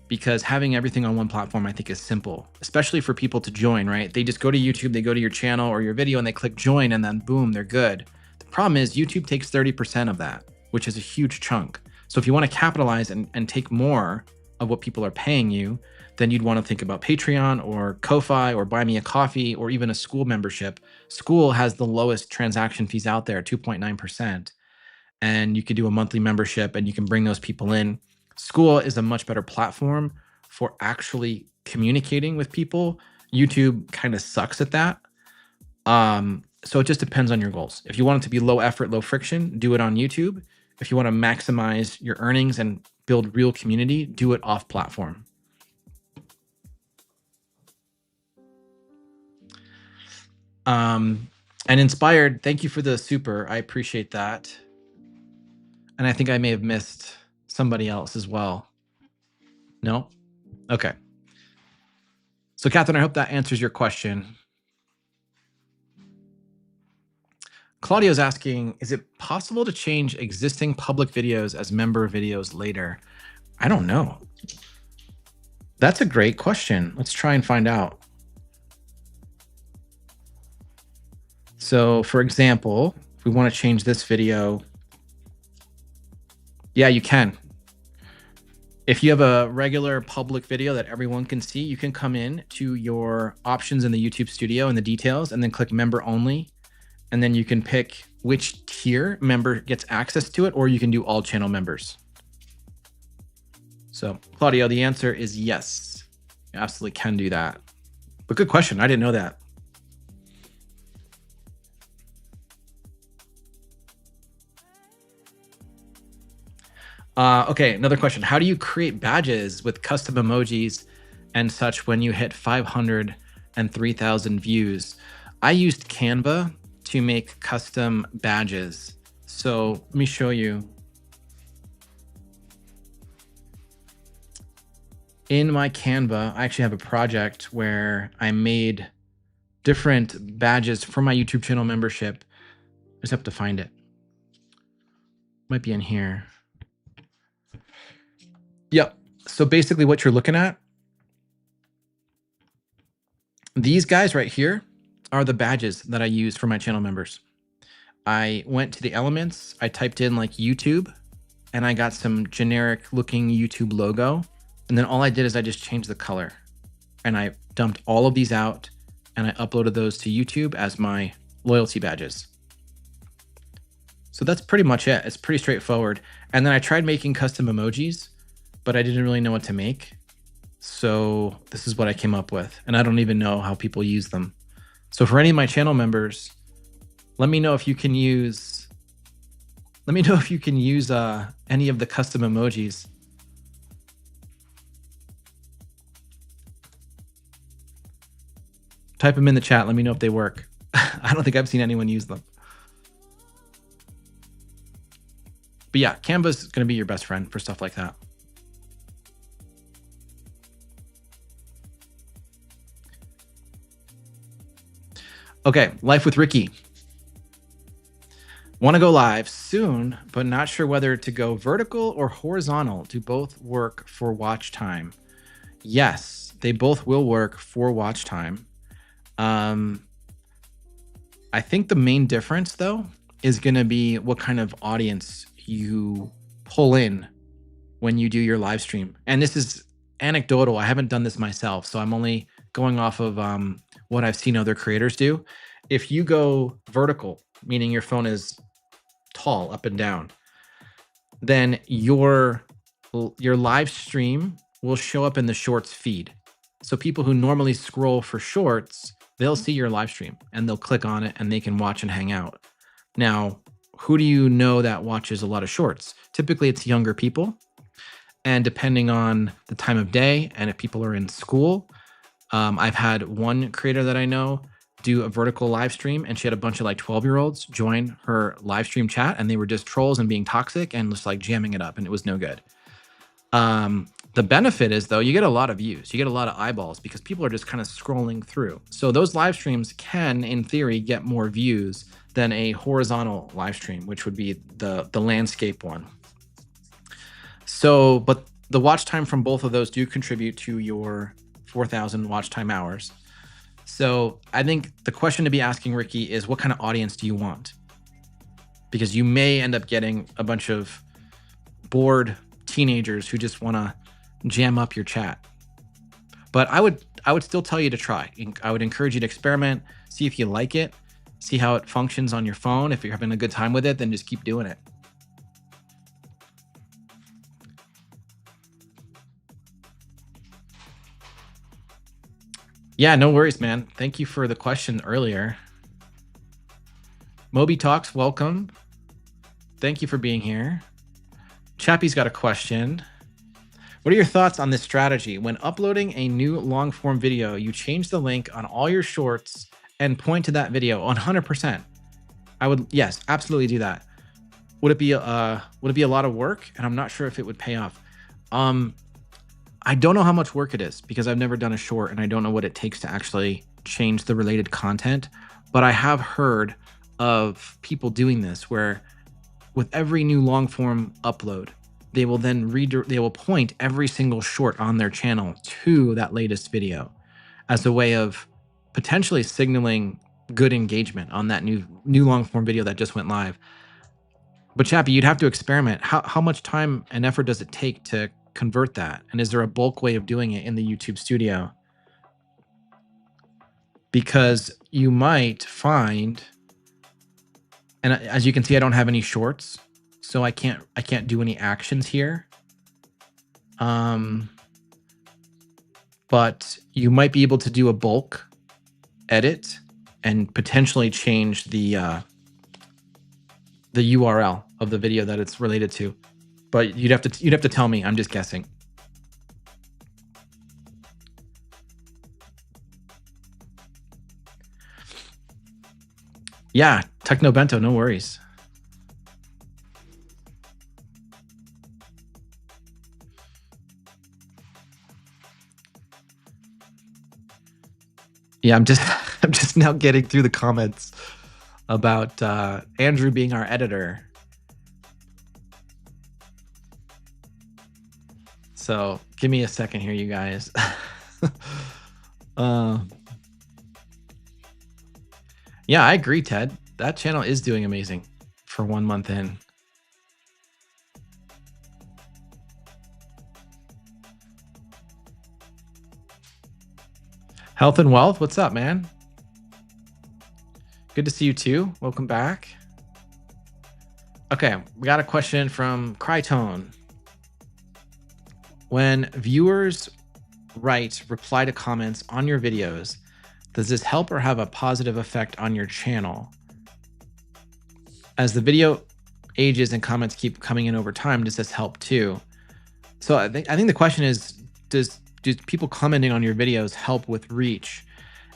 Because having everything on one platform, I think is simple, especially for people to join, right? They just go to YouTube, they go to your channel or your video and they click join and then boom, they're good. The problem is YouTube takes 30% of that, which is a huge chunk. So if you want to capitalize and take more, of what people are paying you, then you'd want to think about Patreon or Ko-Fi or Buy Me a Coffee or even a school membership. School has the lowest transaction fees out there, 2.9%. And you could do a monthly membership and you can bring those people in. School is a much better platform for actually communicating with people. YouTube kind of sucks at that. So it just depends on your goals. If you want it to be low effort, low friction, do it on YouTube. If you want to maximize your earnings and build real community, do it off platform. And Inspired, thank you for the super. I appreciate that. And I think I may have missed somebody else as well. No? Okay. So Catherine, I hope that answers your question. Claudio's asking, is it possible to change existing public videos as member videos later? I don't know. That's a great question. Let's try and find out. So for example, if we want to change this video, yeah, you can. If you have a regular public video that everyone can see, you can come in to your options in the YouTube studio and the details and then click member only. And then you can pick which tier member gets access to it, or you can do all channel members. So Claudio, the answer is yes. You absolutely can do that. But good question. I didn't know that. Okay, another question. How do you create badges with custom emojis and such when you hit 500 and 3,000 views? I used Canva to make custom badges. So let me show you. In my Canva, I actually have a project where I made different badges for my YouTube channel membership. I just have to find it. Might be in here. Yep. So basically what you're looking at, these guys right here are the badges that I use for my channel members. I went to the elements, I typed in like YouTube, and I got some generic looking YouTube logo. And then all I did is I just changed the color and I dumped all of these out and I uploaded those to YouTube as my loyalty badges. So that's pretty much it. It's pretty straightforward. And then I tried making custom emojis, but I didn't really know what to make. So this is what I came up with. And I don't even know how people use them. So for any of my channel members, let me know if you can use, any of the custom emojis. Type them in the chat. Let me know if they work. I don't think I've seen anyone use them. But yeah, Canva's going to be your best friend for stuff like that. Okay, Life with Ricky. Want to go live soon, but not sure whether to go vertical or horizontal. Do both work for watch time? Yes, they both will work for watch time. I think the main difference though is going to be what kind of audience you pull in when you do your live stream. And this is anecdotal. I haven't done this myself, so I'm only going off of what I've seen other creators do. If you go vertical, meaning your phone is tall up and down, then your live stream will show up in the shorts feed. So people who normally scroll for shorts, they'll see your live stream and they'll click on it and they can watch and hang out. Now, who do you know that watches a lot of shorts? Typically it's younger people. And depending on the time of day and if people are in school, I've had one creator that I know do a vertical live stream and she had a bunch of like 12-year-olds join her live stream chat and they were just trolls and being toxic and just like jamming it up and it was no good. The benefit is though, you get a lot of views, you get a lot of eyeballs because people are just kind of scrolling through. So those live streams can, in theory, get more views than a horizontal live stream, which would be the landscape one. So, but the watch time from both of those do contribute to your 4,000 watch time hours. So I think the question to be asking, Ricky, is what kind of audience do you want? Because you may end up getting a bunch of bored teenagers who just want to jam up your chat. But I would still tell you to try. I would encourage you to experiment, see if you like it, see how it functions on your phone. If you're having a good time with it, then just keep doing it. Yeah, no worries, man. Thank you for the question earlier. Moby Talks, welcome. Thank you for being here. Chappie's got a question. What are your thoughts on this strategy? When uploading a new long form video, you change the link on all your shorts and point to that video 100%. I would, yes, absolutely do that. Would it be a lot of work? And I'm not sure if it would pay off. I don't know how much work it is because I've never done a short and I don't know what it takes to actually change the related content. But I have heard of people doing this where with every new long form upload, they will then they will point every single short on their channel to that latest video as a way of potentially signaling good engagement on that new long form video that just went live. But Chappie, you'd have to experiment. How much time and effort does it take to convert that? And is there a bulk way of doing it in the YouTube studio? Because you might find, and as you can see, I don't have any shorts, so I can't do any actions here. But you might be able to do a bulk edit and potentially change the URL of the video that it's related to. But you'd have to tell me. I'm just guessing. Yeah, Techno Bento, no worries. Yeah, I'm just now getting through the comments about Andrew being our editor. So give me a second here, you guys. Yeah, I agree, Ted. That channel is doing amazing for 1 month in. Health and Wealth, what's up, man? Good to see you too. Welcome back. Okay, we got a question from Crytone. When viewers write reply to comments on your videos, does this help or have a positive effect on your channel? As the video ages and comments keep coming in over time, does this help too? So I think the question is, do people commenting on your videos help with reach?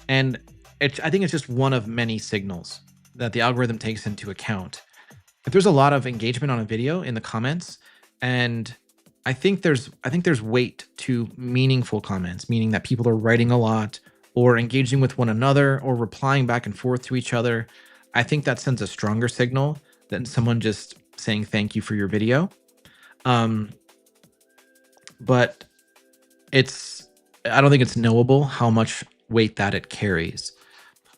And I think it's just one of many signals that the algorithm takes into account. If there's a lot of engagement on a video in the comments, and I think there's weight to meaningful comments, meaning that people are writing a lot or engaging with one another or replying back and forth to each other. I think that sends a stronger signal than someone just saying thank you for your video. But I don't think it's knowable how much weight that it carries.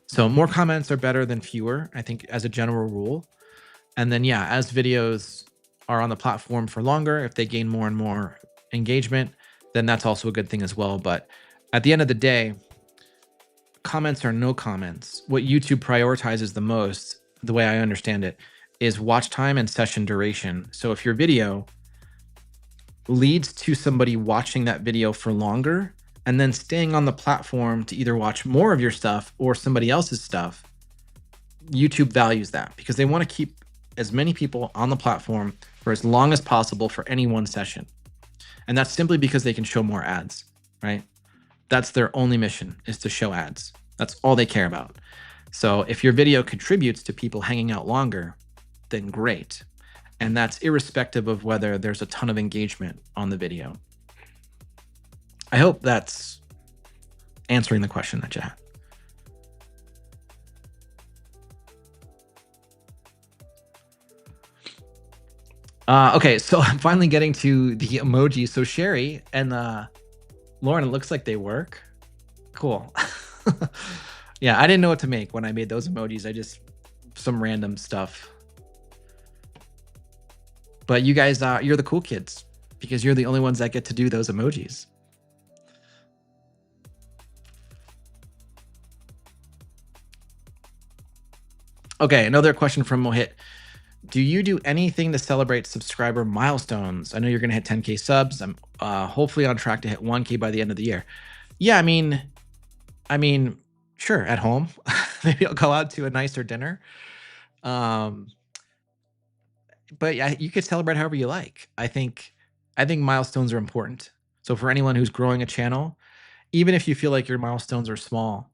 So more comments are better than fewer, I think, as a general rule. And then, yeah, as videos are on the platform for longer, if they gain more and more engagement, then that's also a good thing as well. But at the end of the day, comments or no comments, what YouTube prioritizes the most, the way I understand it, is watch time and session duration. So if your video leads to somebody watching that video for longer and then staying on the platform to either watch more of your stuff or somebody else's stuff, YouTube values that because they want to keep as many people on the platform for as long as possible for any one session. And that's simply because they can show more ads, right? That's their only mission, is to show ads. That's all they care about. So if your video contributes to people hanging out longer, then great. And that's irrespective of whether there's a ton of engagement on the video. I hope that's answering the question that you had. Okay, so I'm finally getting to the emojis. So Sherry and Lauren, it looks like they work. Cool. Yeah, I didn't know what to make when I made those emojis. I just, some random stuff. But you guys, you're the cool kids because you're the only ones that get to do those emojis. Okay, another question from Mohit. Do you do anything to celebrate subscriber milestones? I know you're going to hit 10K subs. I'm hopefully on track to hit 1K by the end of the year. Yeah, I mean, sure, at home. Maybe I'll go out to a nicer dinner. Um, but yeah, you could celebrate however you like. I think milestones are important. So for anyone who's growing a channel, even if you feel like your milestones are small,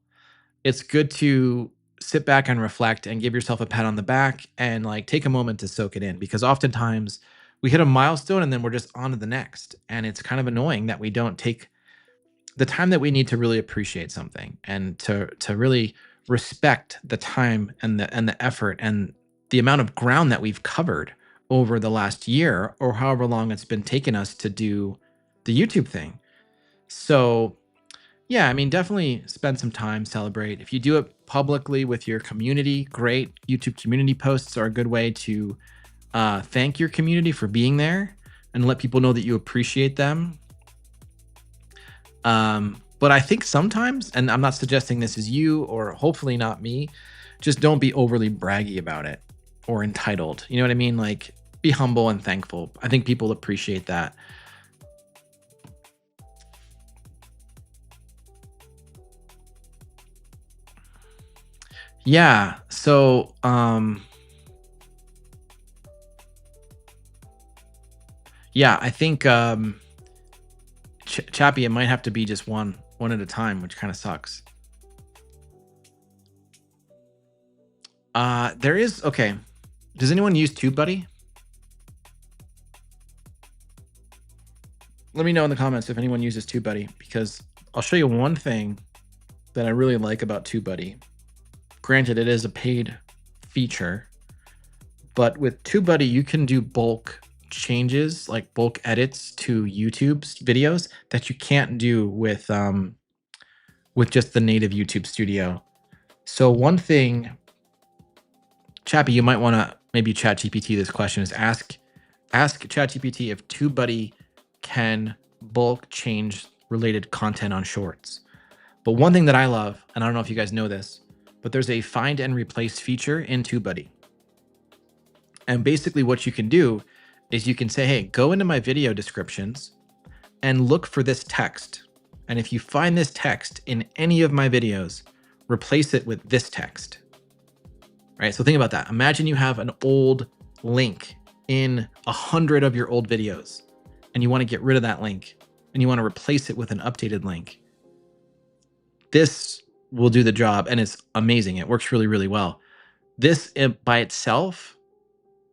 it's good to sit back and reflect and give yourself a pat on the back and like take a moment to soak it in, because oftentimes we hit a milestone and then we're just on to the next, and it's kind of annoying that we don't take the time that we need to really appreciate something and to really respect the time and the effort and the amount of ground that we've covered over the last year or however long it's been taking us to do the YouTube thing. So yeah, I mean, definitely spend some time, celebrate. If you do it publicly with your community, great. YouTube community posts are a good way to thank your community for being there and let people know that you appreciate them. But I think sometimes, and I'm not suggesting this is you or hopefully not me, just don't be overly braggy about it or entitled. You know what I mean? Like, be humble and thankful. I think people appreciate that. Yeah. So, yeah, I think Chappie, it might have to be just one at a time, which kind of sucks. There is okay. Does anyone use TubeBuddy? Let me know in the comments if anyone uses TubeBuddy, because I'll show you one thing that I really like about TubeBuddy. Granted, it is a paid feature, but with TubeBuddy, you can do bulk changes, like bulk edits to YouTube's videos that you can't do with just the native YouTube Studio. So one thing, Chappie, you might want to maybe ChatGPT this question, is ask ChatGPT if TubeBuddy can bulk change related content on shorts. But one thing that I love, and I don't know if you guys know this, but there's a find and replace feature in TubeBuddy. And basically what you can do is you can say, hey, go into my video descriptions and look for this text. And if you find this text in any of my videos, replace it with this text. Right? So think about that. Imagine you have an old link in 100 of your old videos and you want to get rid of that link and you want to replace it with an updated link. This will do the job, and it's amazing. It works really, really well. This by itself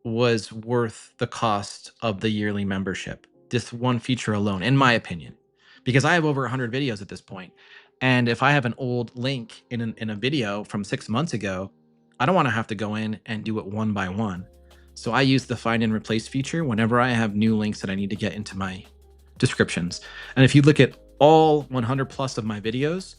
was worth the cost of the yearly membership. This one feature alone, in my opinion, because I have over 100 videos at this point. And if I have an old link in a video from 6 months ago, I don't want to have to go in and do it one by one. So I use the find and replace feature whenever I have new links that I need to get into my descriptions. And if you look at all 100 plus of my videos,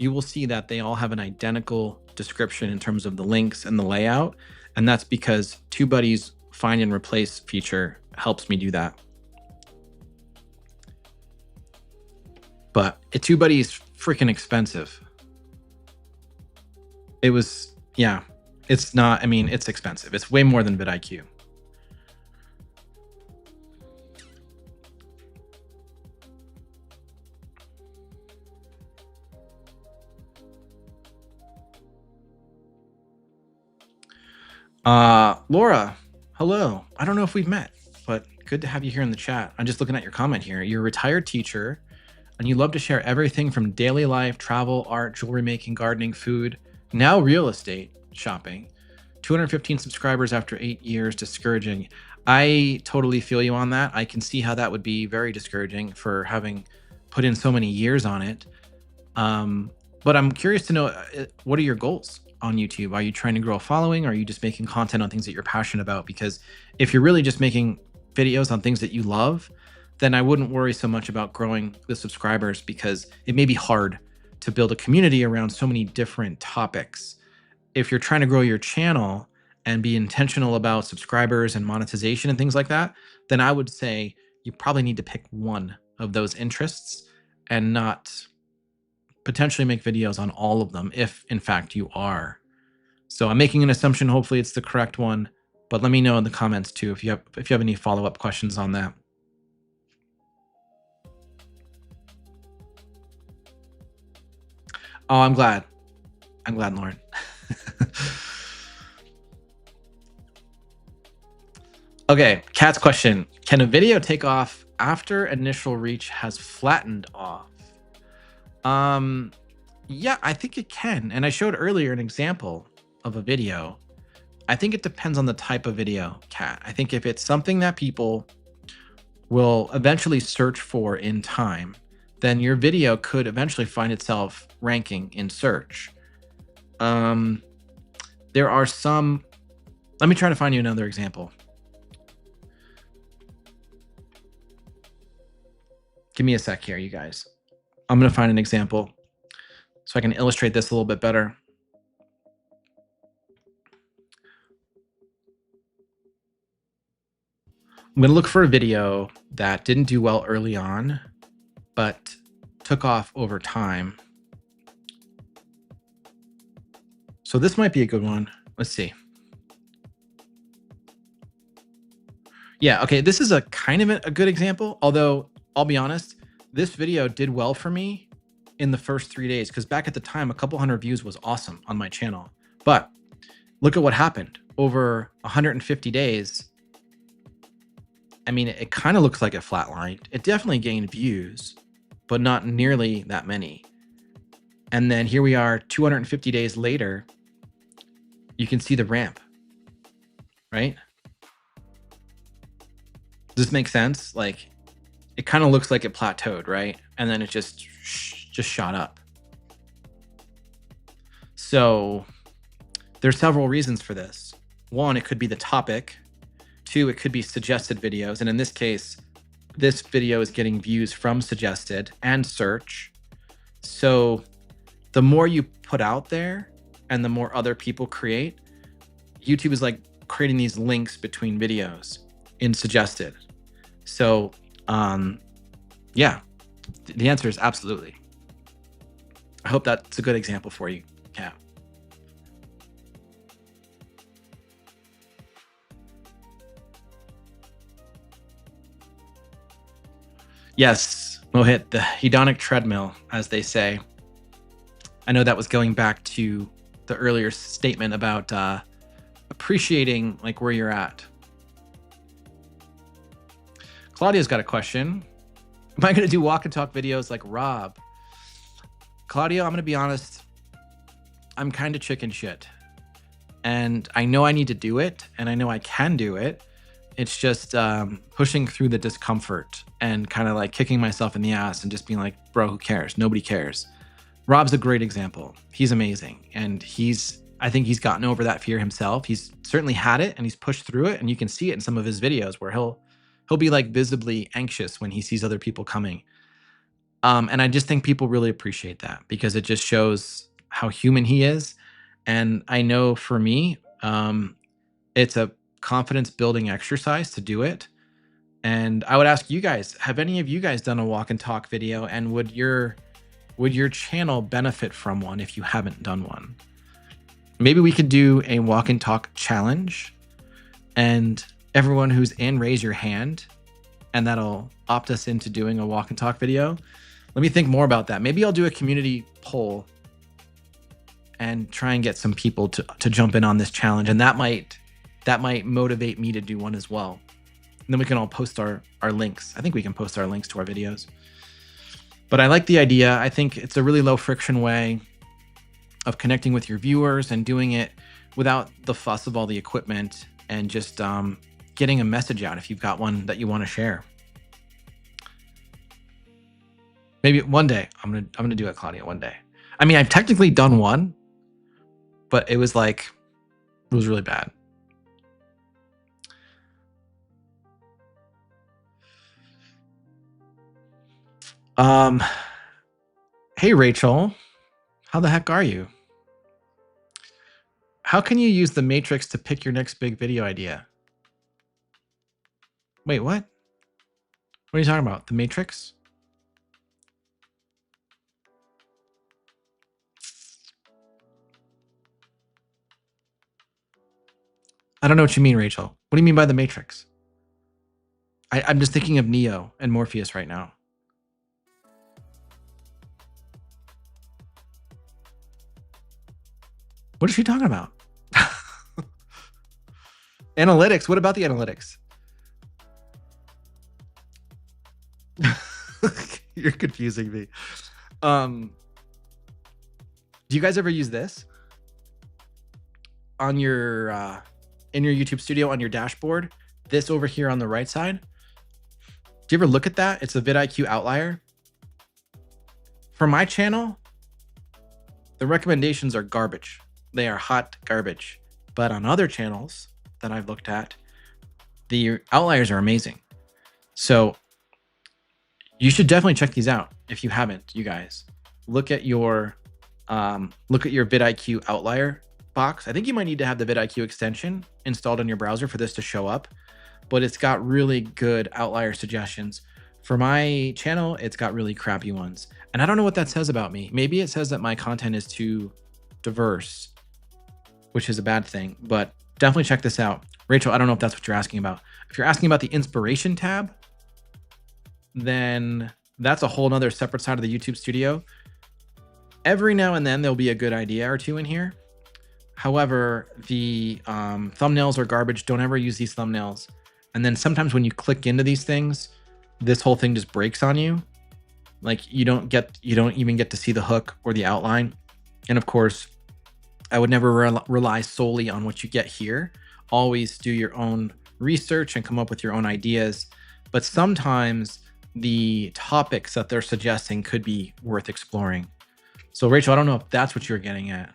you will see that they all have an identical description in terms of the links and the layout. And that's because TubeBuddy's find and replace feature helps me do that. But TubeBuddy is freaking expensive. It was, yeah, it's not, I mean, it's expensive. It's way more than vidIQ. Laura, hello. I don't know if we've met, but good to have you here in the chat. I'm just looking at your comment here. You're a retired teacher and you love to share everything from daily life, travel, art, jewelry making, gardening, food, now real estate, shopping. 215 subscribers after 8 years, discouraging. I totally feel you on that. I can see how that would be very discouraging for having put in so many years on it. But I'm curious to know, what are your goals on YouTube? Are you trying to grow a following? Or are you just making content on things that you're passionate about? Because if you're really just making videos on things that you love, then I wouldn't worry so much about growing the subscribers, because it may be hard to build a community around so many different topics. If you're trying to grow your channel and be intentional about subscribers and monetization and things like that, then I would say you probably need to pick one of those interests and not potentially make videos on all of them if in fact you are. So I'm making an assumption, hopefully it's the correct one, but let me know in the comments too if you have any follow-up questions on that. Oh, I'm glad. I'm glad, Lauren. Okay, Kat's question. Can a video take off after initial reach has flattened off? Yeah, I think it can. And I showed earlier an example of a video. I think it depends on the type of video, Kat. I think if it's something that people will eventually search for in time, then your video could eventually find itself ranking in search. There are some, let me try to find you another example. Give me a sec here, you guys. I'm going to find an example so I can illustrate this a little bit better. I'm going to look for a video that didn't do well early on, but took off over time. So this might be a good one. Let's see. Yeah, okay, this is a kind of a good example, although I'll be honest, this video did well for me in the first 3 days because back at the time, a couple hundred views was awesome on my channel. But look at what happened over 150 days. I mean, it kind of looks like it flatlined. It definitely gained views, but not nearly that many. And then here we are 250 days later, you can see the ramp, right? Does this make sense? Like, it kind of looks like it plateaued, right? And then it just shot up. So there's several reasons for this. One, it could be the topic. Two, it could be suggested videos. And in this case, this video is getting views from suggested and search. So the more you put out there and the more other people create, YouTube is like creating these links between videos in suggested. So yeah, the answer is absolutely. I hope that's a good example for you, Kat. Yes, Mohit, the hedonic treadmill, as they say. I know that was going back to the earlier statement about appreciating like where you're at. Claudia's got a question. Am I going to do walk and talk videos like Rob? Claudia, I'm going to be honest. I'm kind of chicken shit. And I know I need to do it. And I know I can do it. It's just pushing through the discomfort and kind of like kicking myself in the ass and just being like, bro, who cares? Nobody cares. Rob's a great example. He's amazing. And I think he's gotten over that fear himself. He's certainly had it and he's pushed through it. And you can see it in some of his videos where he'll be like visibly anxious when he sees other people coming. And I just think people really appreciate that because it just shows how human he is. And I know for me, it's a confidence building exercise to do it. And I would ask you guys, have any of you guys done a walk and talk video? And would your channel benefit from one if you haven't done one? Maybe we could do a walk and talk challenge and everyone who's in, raise your hand, and that'll opt us into doing a walk and talk video. Let me think more about that. Maybe I'll do a community poll and try and get some people to jump in on this challenge. And that might motivate me to do one as well. And then we can all post our links. I think we can post our links to our videos. But I like the idea. I think it's a really low friction way of connecting with your viewers and doing it without the fuss of all the equipment and just getting a message out if you've got one that you want to share. Maybe one day I'm gonna do it, Claudia, one day. I mean, I've technically done one, but it was really bad. Hey, Rachel, how the heck are you? How can you use the matrix to pick your next big video idea? Wait, what? What are you talking about? The Matrix? I don't know what you mean, Rachel. What do you mean by the Matrix? I'm just thinking of Neo and Morpheus right now. What is she talking about? Analytics. What about the analytics? You're confusing me. Do you guys ever use this on your in your YouTube studio on your dashboard? This over here on the right side. Do you ever look at that? It's a vidIQ outlier. For my channel, the recommendations are garbage. They are hot garbage. But on other channels that I've looked at, the outliers are amazing. So you should definitely check these out if you haven't, you guys. Look at your vidIQ outlier box. I think you might need to have the vidIQ extension installed on your browser for this to show up, but it's got really good outlier suggestions. For my channel, it's got really crappy ones. And I don't know what that says about me. Maybe it says that my content is too diverse, which is a bad thing, but definitely check this out. Rachel, I don't know if that's what you're asking about. If you're asking about the inspiration tab, then that's a whole nother separate side of the YouTube studio. Every now and then there'll be a good idea or two in here. However, the thumbnails are garbage. Don't ever use these thumbnails. And then sometimes when you click into these things, this whole thing just breaks on you. Like you don't even get to see the hook or the outline. And of course, I would never rely solely on what you get here. Always do your own research and come up with your own ideas. But sometimes the topics that they're suggesting could be worth exploring. So Rachel, I don't know if that's what you're getting at.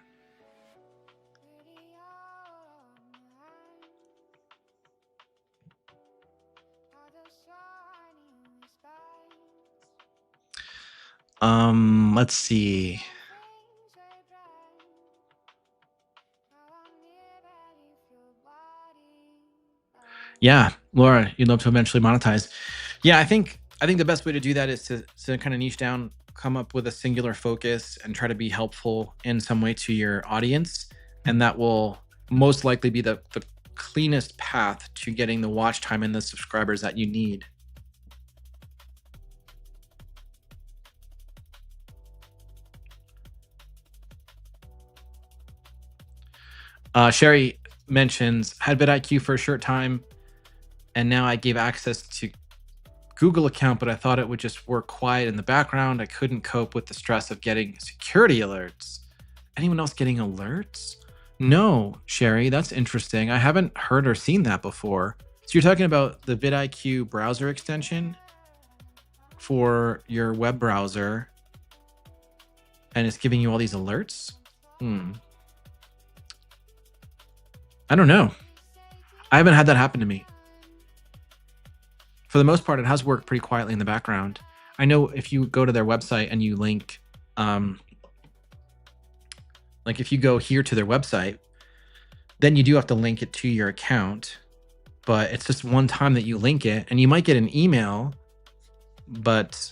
Let's see. Yeah, Laura, you'd love to eventually monetize. Yeah, I think the best way to do that is to kind of niche down, come up with a singular focus, and try to be helpful in some way to your audience, and that will most likely be the cleanest path to getting the watch time and the subscribers that you need. Sherry mentions, had vidIQ for a short time, and now I gave access to Google account, but I thought it would just work quiet in the background. I couldn't cope with the stress of getting security alerts. Anyone else getting alerts? No, Sherry, that's interesting. I haven't heard or seen that before. So you're talking about the vidIQ browser extension for your web browser, and it's giving you all these alerts? I don't know. I haven't had that happen to me. For the most part, it has worked pretty quietly in the background. I know if you go to their website and you link, like if you go here to their website, then you do have to link it to your account, but it's just one time that you link it, and you might get an email, but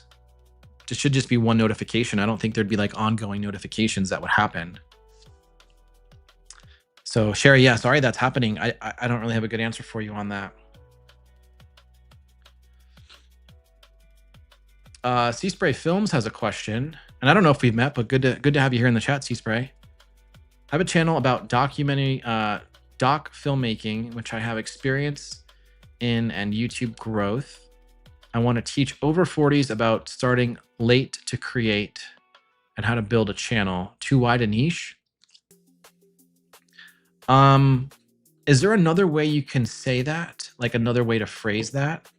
it should just be one notification. I don't think there'd be like ongoing notifications that would happen. So Sherry, yeah, sorry that's happening. I don't really have a good answer for you on that. Sea Spray Films has a question, and I don't know if we've met, but good to have you here in the chat, Sea Spray. I have a channel about doc filmmaking, which I have experience in, and YouTube growth. I want to teach over 40s about starting late to create and how to build a channel. Too wide a niche? Is there another way you can say that? Like another way to phrase that?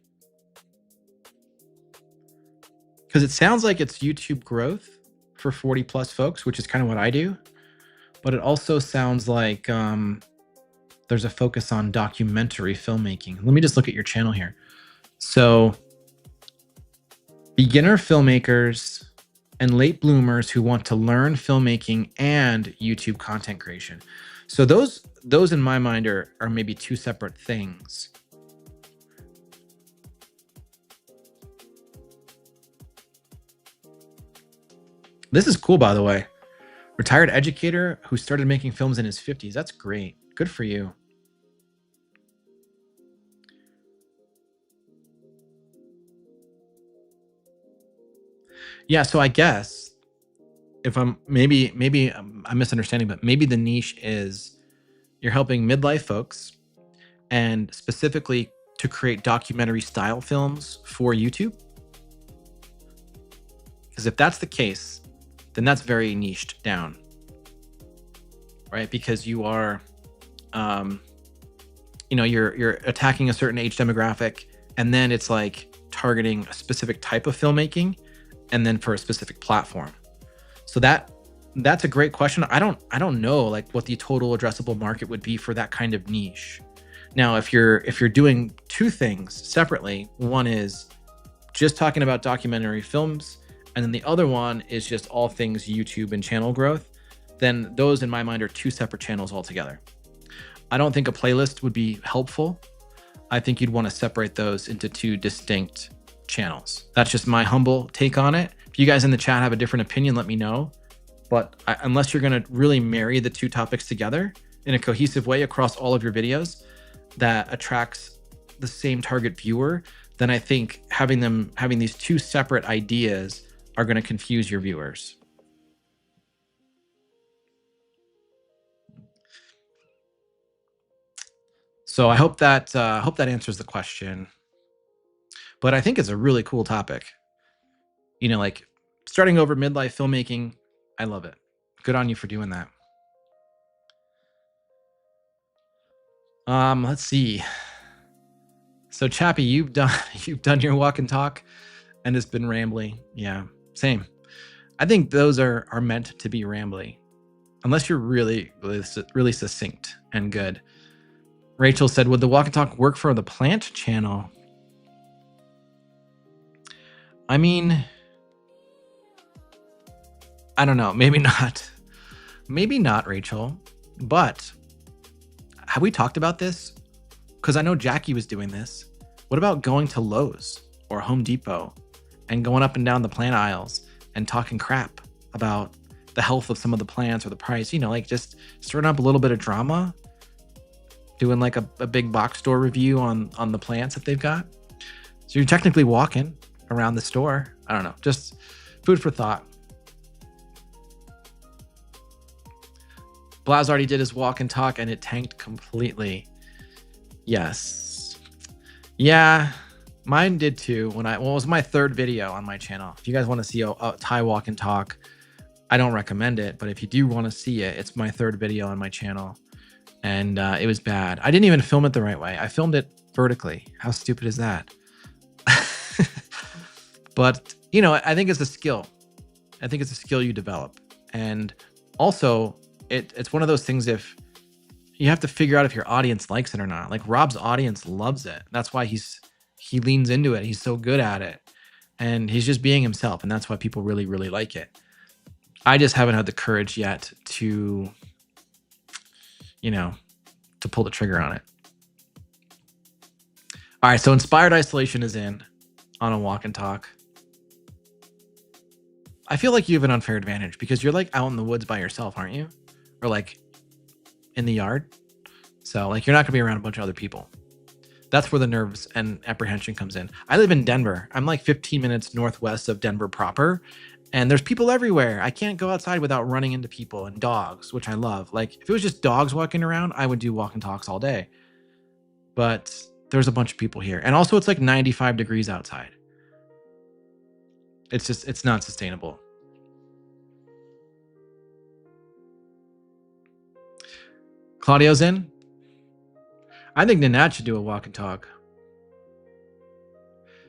Because it sounds like it's YouTube growth for 40 plus folks, which is kind of what I do. But it also sounds like there's a focus on documentary filmmaking. Let me just look at your channel here. So beginner filmmakers and late bloomers who want to learn filmmaking and YouTube content creation. So those in my mind are maybe two separate things. This is cool, by the way. Retired educator who started making films in his 50s. That's great. Good for you. Yeah, so I guess if I'm misunderstanding, but maybe the niche is you're helping midlife folks and specifically to create documentary style films for YouTube. Because if that's the case, then that's very niched down, right? Because you are, um, you're attacking a certain age demographic, and then it's like targeting a specific type of filmmaking, and then for a specific platform. So that's a great question. I don't know like what the total addressable market would be for that kind of niche. Now, if you're doing two things separately, one is just talking about documentary films, and then the other one is just all things YouTube and channel growth, then those in my mind are two separate channels altogether. I don't think a playlist would be helpful. I think you'd want to separate those into two distinct channels. That's just my humble take on it. If you guys in the chat have a different opinion, let me know. But unless you're going to really marry the two topics together in a cohesive way across all of your videos that attracts the same target viewer, then I think having these two separate ideas are going to confuse your viewers. So I hope that answers the question. But I think it's a really cool topic. Like starting over midlife filmmaking, I love it. Good on you for doing that. Let's see. So Chappie, you've done your walk and talk, and it's been rambly. Yeah, same. I think those are meant to be rambly, unless you're really succinct and good. Rachel said, "Would the walk and talk work for the plant channel?" I mean, I don't know. Maybe not. Maybe not, Rachel. But have we talked about this? Because I know Jackie was doing this. What about going to Lowe's or Home Depot and going up and down the plant aisles and talking crap about the health of some of the plants or the price? Like just stirring up a little bit of drama, doing like a big box store review on the plants that they've got. So you're technically walking around the store. I don't know. Just food for thought. Blaz already did his walk and talk and it tanked completely. Yes. Yeah, mine did too. It was my third video on my channel. If you guys want to see a Thai walk and talk, I don't recommend it. But if you do want to see it, it's my third video on my channel. And it was bad. I didn't even film it the right way. I filmed it vertically. How stupid is that? But, I think it's a skill. I think it's a skill you develop. And also, it's one of those things if you have to figure out if your audience likes it or not. Like Rob's audience loves it. That's why he leans into it. He's so good at it. And he's just being himself. And that's why people really, really like it. I just haven't had the courage yet to pull the trigger on it. All right. So inspired isolation is in on a walk and talk. I feel like you have an unfair advantage because you're like out in the woods by yourself, aren't you? Or like in the yard. So like you're not gonna be around a bunch of other people. That's where the nerves and apprehension comes in. I live in Denver. I'm like 15 minutes northwest of Denver proper. And there's people everywhere. I can't go outside without running into people and dogs, which I love. Like if it was just dogs walking around, I would do walk and talks all day. But there's a bunch of people here. And also it's like 95 degrees outside. It's not sustainable. Claudio's in. I think Nanat should do a walk and talk.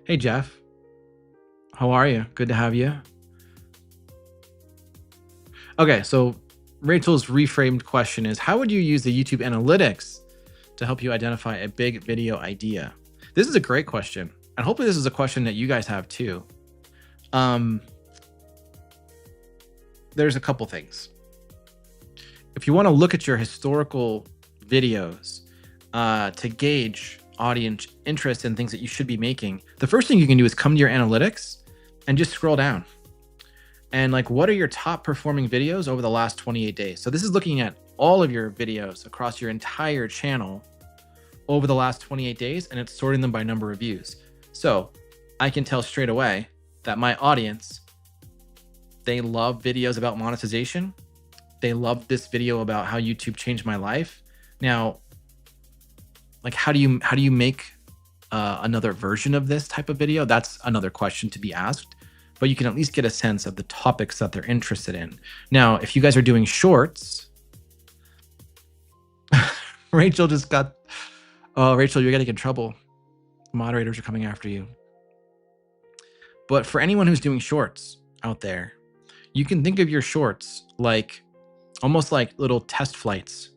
Hey, Jeff. How are you? Good to have you. Okay, so Rachel's reframed question is, how would you use the YouTube analytics to help you identify a big video idea? This is a great question. And hopefully this is a question that you guys have too. There's a couple things. If you want to look at your historical videos to gauge audience interest in things that you should be making, the first thing you can do is come to your analytics and just scroll down. And like, what are your top performing videos over the last 28 days? So this is looking at all of your videos across your entire channel over the last 28 days, and it's sorting them by number of views. So I can tell straight away that my audience, they love videos about monetization. They love this video about how YouTube changed my life. Now, like, how do you make another version of this type of video? That's another question to be asked, but you can at least get a sense of the topics that they're interested in. Now, if you guys are doing shorts, Rachel just got, oh, Rachel, you're getting in trouble. Moderators are coming after you. But for anyone who's doing shorts out there, you can think of your shorts like almost like little test flights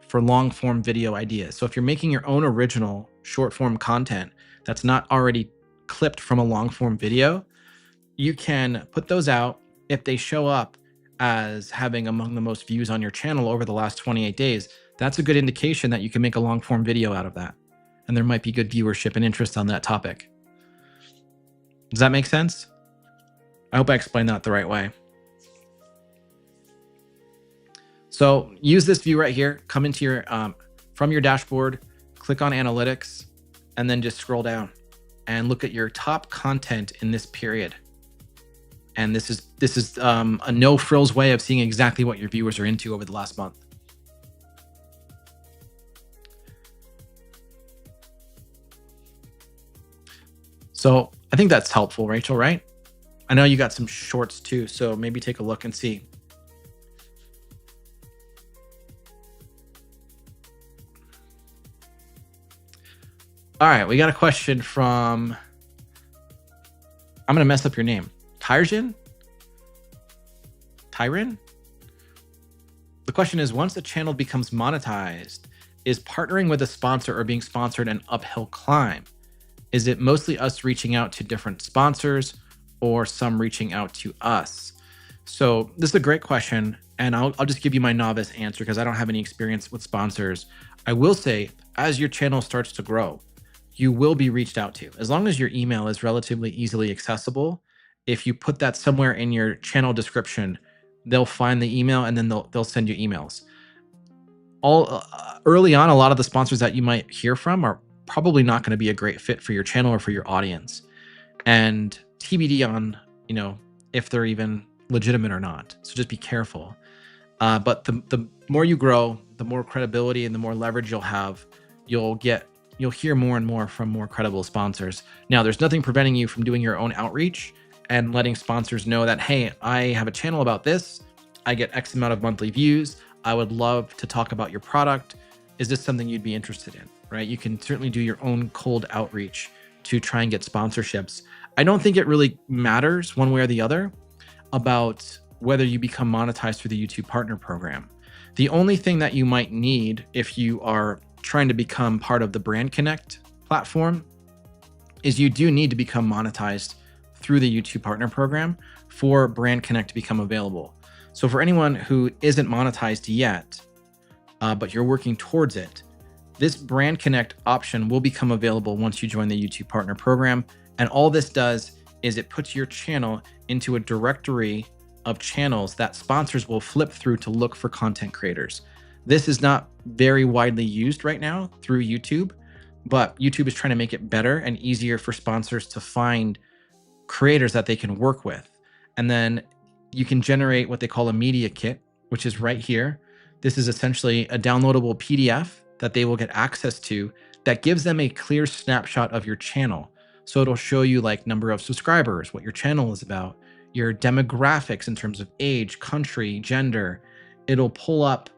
for long form video ideas. So if you're making your own original short form content that's not already clipped from a long form video, you can put those out. If they show up as having among the most views on your channel over the last 28 days, that's a good indication that you can make a long form video out of that. And there might be good viewership and interest on that topic. Does that make sense? I hope I explained that the right way. So use this view right here, come into your, from your dashboard, click on analytics, and then just scroll down and look at your top content in this period. And this is a no frills way of seeing exactly what your viewers are into over the last month. So I think that's helpful, Rachel, right? I know you got some shorts too, so maybe take a look and see. All right, we got a question from, I'm gonna mess up your name. Tyrin? The question is, once the channel becomes monetized, is partnering with a sponsor or being sponsored an uphill climb? Is it mostly us reaching out to different sponsors or some reaching out to us? So this is a great question, and I'll just give you my novice answer because I don't have any experience with sponsors. I will say, as your channel starts to grow, you will be reached out to. As long as your email is relatively easily accessible, if you put that somewhere in your channel description, they'll find the email and then they'll send you emails. Early on, a lot of the sponsors that you might hear from are probably not going to be a great fit for your channel or for your audience. And TBD on, if they're even legitimate or not. So just be careful. But the more you grow, the more credibility and the more leverage you'll have, you'll hear more and more from more credible sponsors. Now, there's nothing preventing you from doing your own outreach and letting sponsors know that, hey, I have a channel about this. I get X amount of monthly views. I would love to talk about your product. Is this something you'd be interested in, right? You can certainly do your own cold outreach to try and get sponsorships. I don't think it really matters one way or the other about whether you become monetized through the YouTube Partner Program. The only thing that you might need if you are trying to become part of the Brand Connect platform is you do need to become monetized through the YouTube Partner Program for Brand Connect to become available. So for anyone who isn't monetized yet, but you're working towards it, this Brand Connect option will become available once you join the YouTube Partner Program. And all this does is it puts your channel into a directory of channels that sponsors will flip through to look for content creators. This is not very widely used right now through YouTube, but YouTube is trying to make it better and easier for sponsors to find creators that they can work with. And then you can generate what they call a media kit, which is right here. This is essentially a downloadable PDF that they will get access to that gives them a clear snapshot of your channel. So it'll show you like number of subscribers, what your channel is about, your demographics in terms of age, country, gender. It'll pull up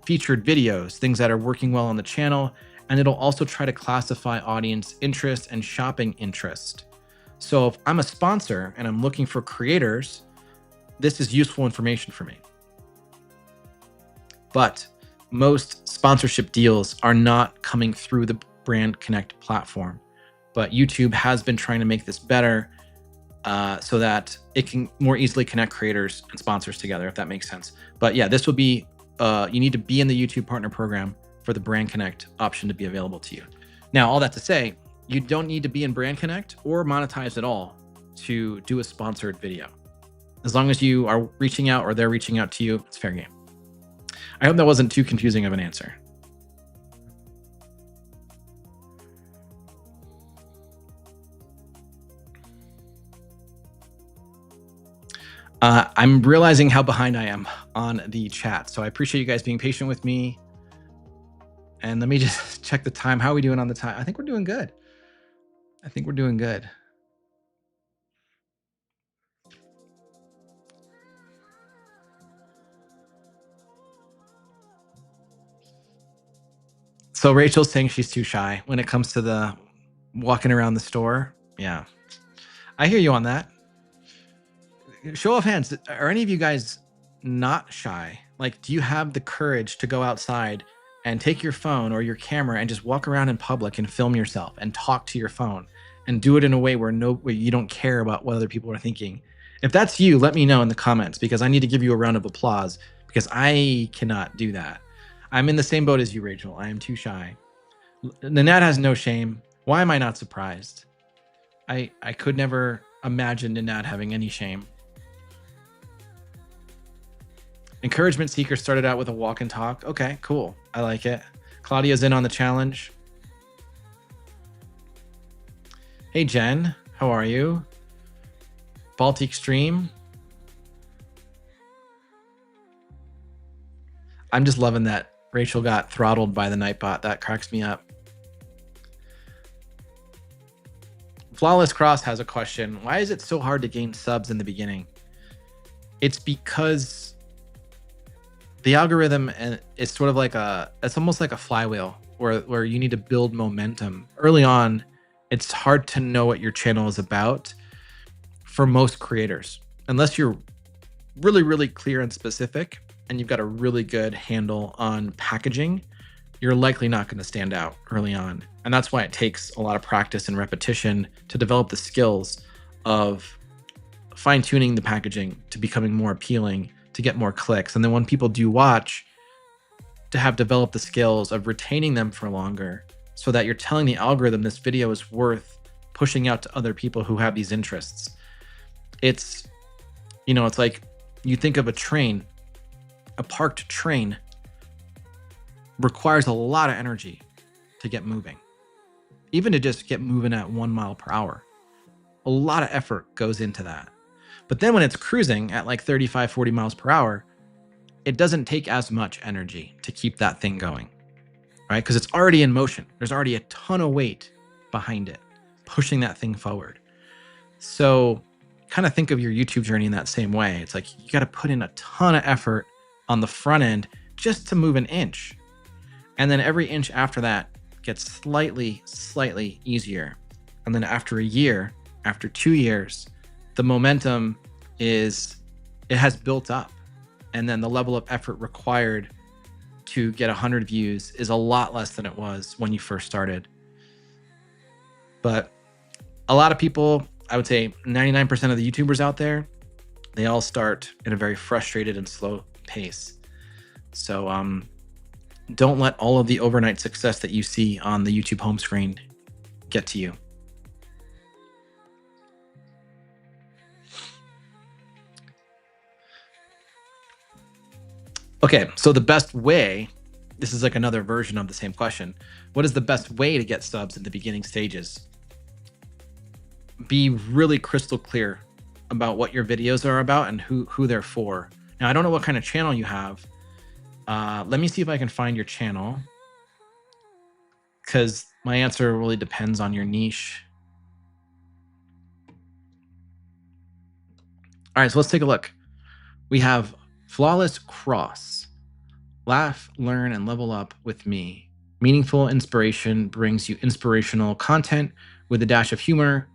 featured videos, things that are working well on the channel, and it'll also try to classify audience interest and shopping interest. So if I'm a sponsor and I'm looking for creators, this is useful information for me. But most sponsorship deals are not coming through the Brand Connect platform. But YouTube has been trying to make this better so that it can more easily connect creators and sponsors together, if that makes sense. But yeah, this will be, you need to be in the YouTube Partner Program for the Brand Connect option to be available to you. Now, all that to say, you don't need to be in Brand Connect or monetize at all to do a sponsored video. As long as you are reaching out or they're reaching out to you, it's fair game. I hope that wasn't too confusing of an answer. I'm realizing how behind I am on the chat, so I appreciate you guys being patient with me. And let me just check the time. How are we doing on the time? I think we're doing good. I think we're doing good. So Rachel's saying she's too shy when it comes to the walking around the store. Yeah, I hear you on that. Show of hands, are any of you guys not shy? Like, do you have the courage to go outside and take your phone or your camera and just walk around in public and film yourself and talk to your phone and do it in a way where you don't care about what other people are thinking? If that's you, let me know in the comments, because I need to give you a round of applause, because I cannot do that. I'm in the same boat as you, Rachel. I am too shy. Nanette has no shame. Why am I not surprised? I could never imagine Nanette having any shame. Encouragement Seeker started out with a walk and talk. Okay, cool. I like it. Claudia's in on the challenge. Hey, Jen. How are you? Baltic Stream. I'm just loving that Rachel got throttled by the Nightbot. That cracks me up. Flawless Cross has a question. Why is it so hard to gain subs in the beginning? It's because the algorithm is sort of like it's almost like a flywheel where you need to build momentum. Early on, it's hard to know what your channel is about for most creators, unless you're really, really clear and specific and you've got a really good handle on packaging. You're likely not going to stand out early on. And that's why it takes a lot of practice and repetition to develop the skills of fine-tuning the packaging to becoming more appealing, to get more clicks. And then when people do watch, to have developed the skills of retaining them for longer, so that you're telling the algorithm this video is worth pushing out to other people who have these interests. It's, it's like you think of a train, a parked train requires a lot of energy to get moving. Even to just get moving at 1 mile per hour. A lot of effort goes into that. But then when it's cruising at like 35, 40 miles per hour, it doesn't take as much energy to keep that thing going, right? Because it's already in motion. There's already a ton of weight behind it, pushing that thing forward. So kind of think of your YouTube journey in that same way. It's like you got to put in a ton of effort on the front end just to move an inch. And then every inch after that gets slightly easier. And then after a year, after 2 years, the momentum it has built up. And then the level of effort required to get 100 views is a lot less than it was when you first started. But a lot of people, I would say 99% of the YouTubers out there, they all start in a very frustrated and slow pace. So don't let all of the overnight success that you see on the YouTube home screen get to you. Okay, so the best way, this is like another version of the same question. What is the best way to get subs in the beginning stages? Be really crystal clear about what your videos are about and who they're for. Now, I don't know what kind of channel you have. Let me see if I can find your channel, because my answer really depends on your niche. All right, so let's take a look. We have Flawless Cross. Laugh, learn, and level up with me. Meaningful inspiration brings you inspirational content with a dash of humor.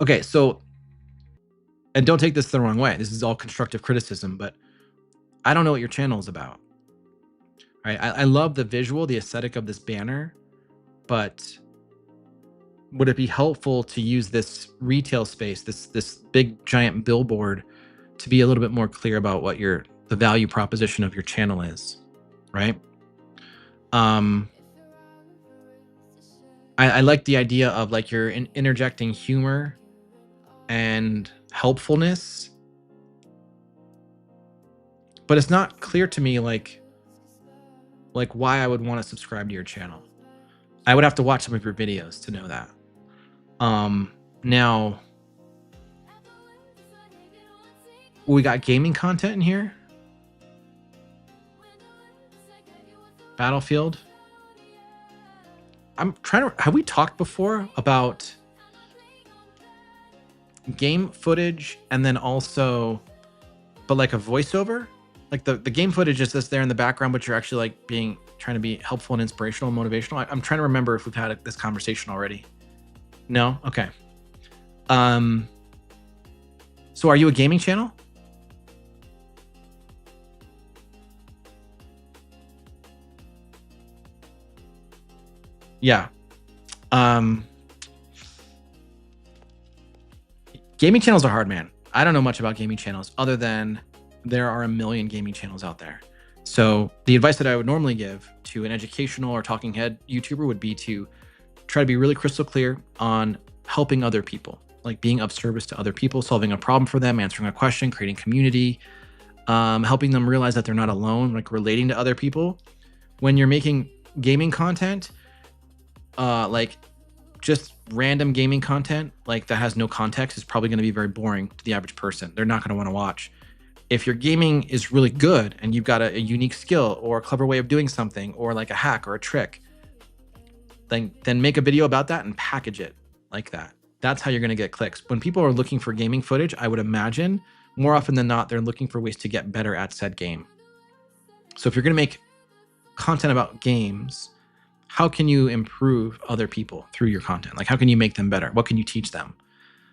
Okay, so, and don't take this the wrong way. This is all constructive criticism, but I don't know what your channel is about. All right, I love the visual, the aesthetic of this banner, but would it be helpful to use this retail space, this big giant billboard, to be a little bit more clear about what the value proposition of your channel is, right? I like the idea of like you're interjecting humor and helpfulness but it's not clear to me like why I would want to subscribe to your channel. I would have to watch some of your videos to know that. Now we got gaming content in here. Battlefield. I'm trying to, have we talked before about game footage and then also, but like a voiceover? Like the game footage is just there in the background, but you're actually like trying to be helpful and inspirational and motivational. I'm trying to remember if we've had this conversation already. No? Okay. So are you a gaming channel? Yeah. Gaming channels are hard, man. I don't know much about gaming channels other than there are a million gaming channels out there. So the advice that I would normally give to an educational or talking head YouTuber would be to try to be really crystal clear on helping other people, like being of service to other people, solving a problem for them, answering a question, creating community, helping them realize that they're not alone, like relating to other people. When you're making gaming content, like just random gaming content, like that has no context, is probably going to be very boring to the average person. They're not going to want to watch. If your gaming is really good and you've got a unique skill or a clever way of doing something or like a hack or a trick, then make a video about that and package it like that. That's how you're going to get clicks. When people are looking for gaming footage, I would imagine more often than not, they're looking for ways to get better at said game. So if you're going to make content about games, how can you improve other people through your content? Like, how can you make them better? What can you teach them?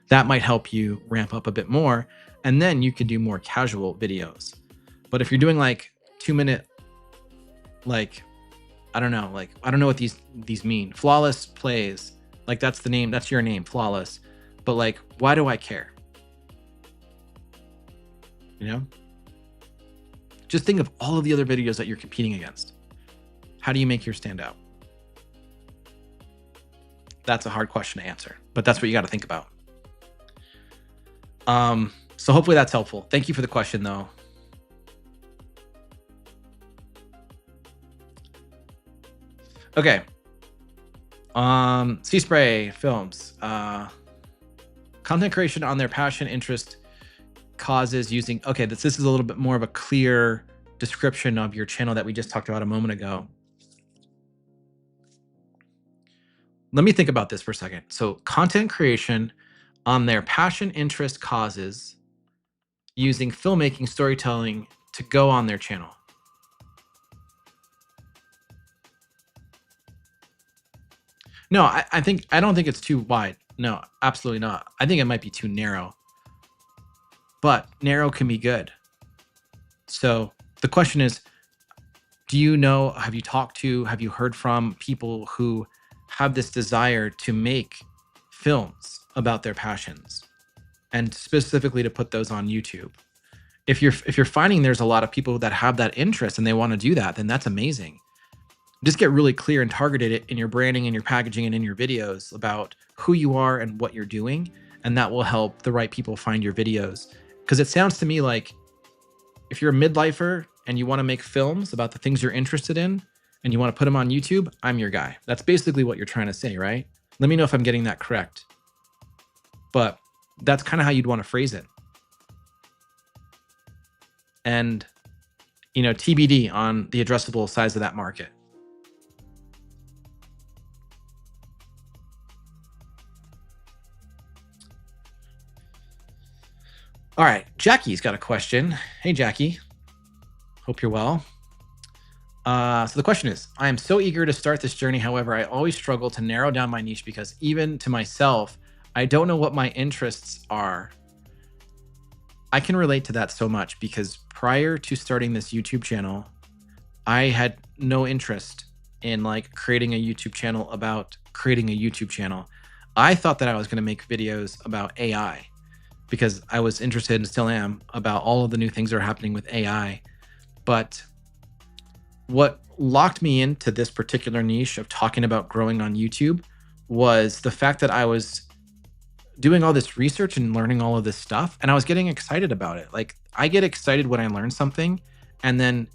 That might help you ramp up a bit more. And then you can do more casual videos. But if you're doing like 2-minute, like, I don't know what these mean. Flawless plays, like that's the name, that's your name, Flawless. But like, why do I care? You know? Just think of all of the other videos that you're competing against. How do you make yours stand out? That's a hard question to answer, but that's what you got to think about. So hopefully that's helpful. Thank you for the question though. Okay. Sea Spray Films. Content creation on their passion, interest, causes using, okay, this is a little bit more of a clear description of your channel that we just talked about a moment ago. Let me think about this for a second. So content creation on their passion, interest, causes, using filmmaking, storytelling to go on their channel. No, I don't think it's too wide. No, absolutely not. I think it might be too narrow. But narrow can be good. So the question is, do you know, have you heard from people who have this desire to make films about their passions and specifically to put those on YouTube? If you're finding there's a lot of people that have that interest and they want to do that, then that's amazing. Just get really clear and targeted it in your branding and your packaging and in your videos about who you are and what you're doing. And that will help the right people find your videos. Because it sounds to me like if you're a midlifer and you want to make films about the things you're interested in and you want to put them on YouTube, I'm your guy. That's basically what you're trying to say, right? Let me know if I'm getting that correct. But that's kind of how you'd want to phrase it. And, you know, TBD on the addressable size of that market. All right, Jackie's got a question. Hey, Jackie. Hope you're well. So the question is, I am so eager to start this journey. However, I always struggle to narrow down my niche because even to myself, I don't know what my interests are. I can relate to that so much because prior to starting this YouTube channel, I had no interest in like creating a YouTube channel about creating a YouTube channel. I thought that I was going to make videos about AI because I was interested and still am about all of the new things that are happening with AI. But what locked me into this particular niche of talking about growing on YouTube was the fact that I was doing all this research and learning all of this stuff, and I was getting excited about it. Like, I get excited when I learn something And then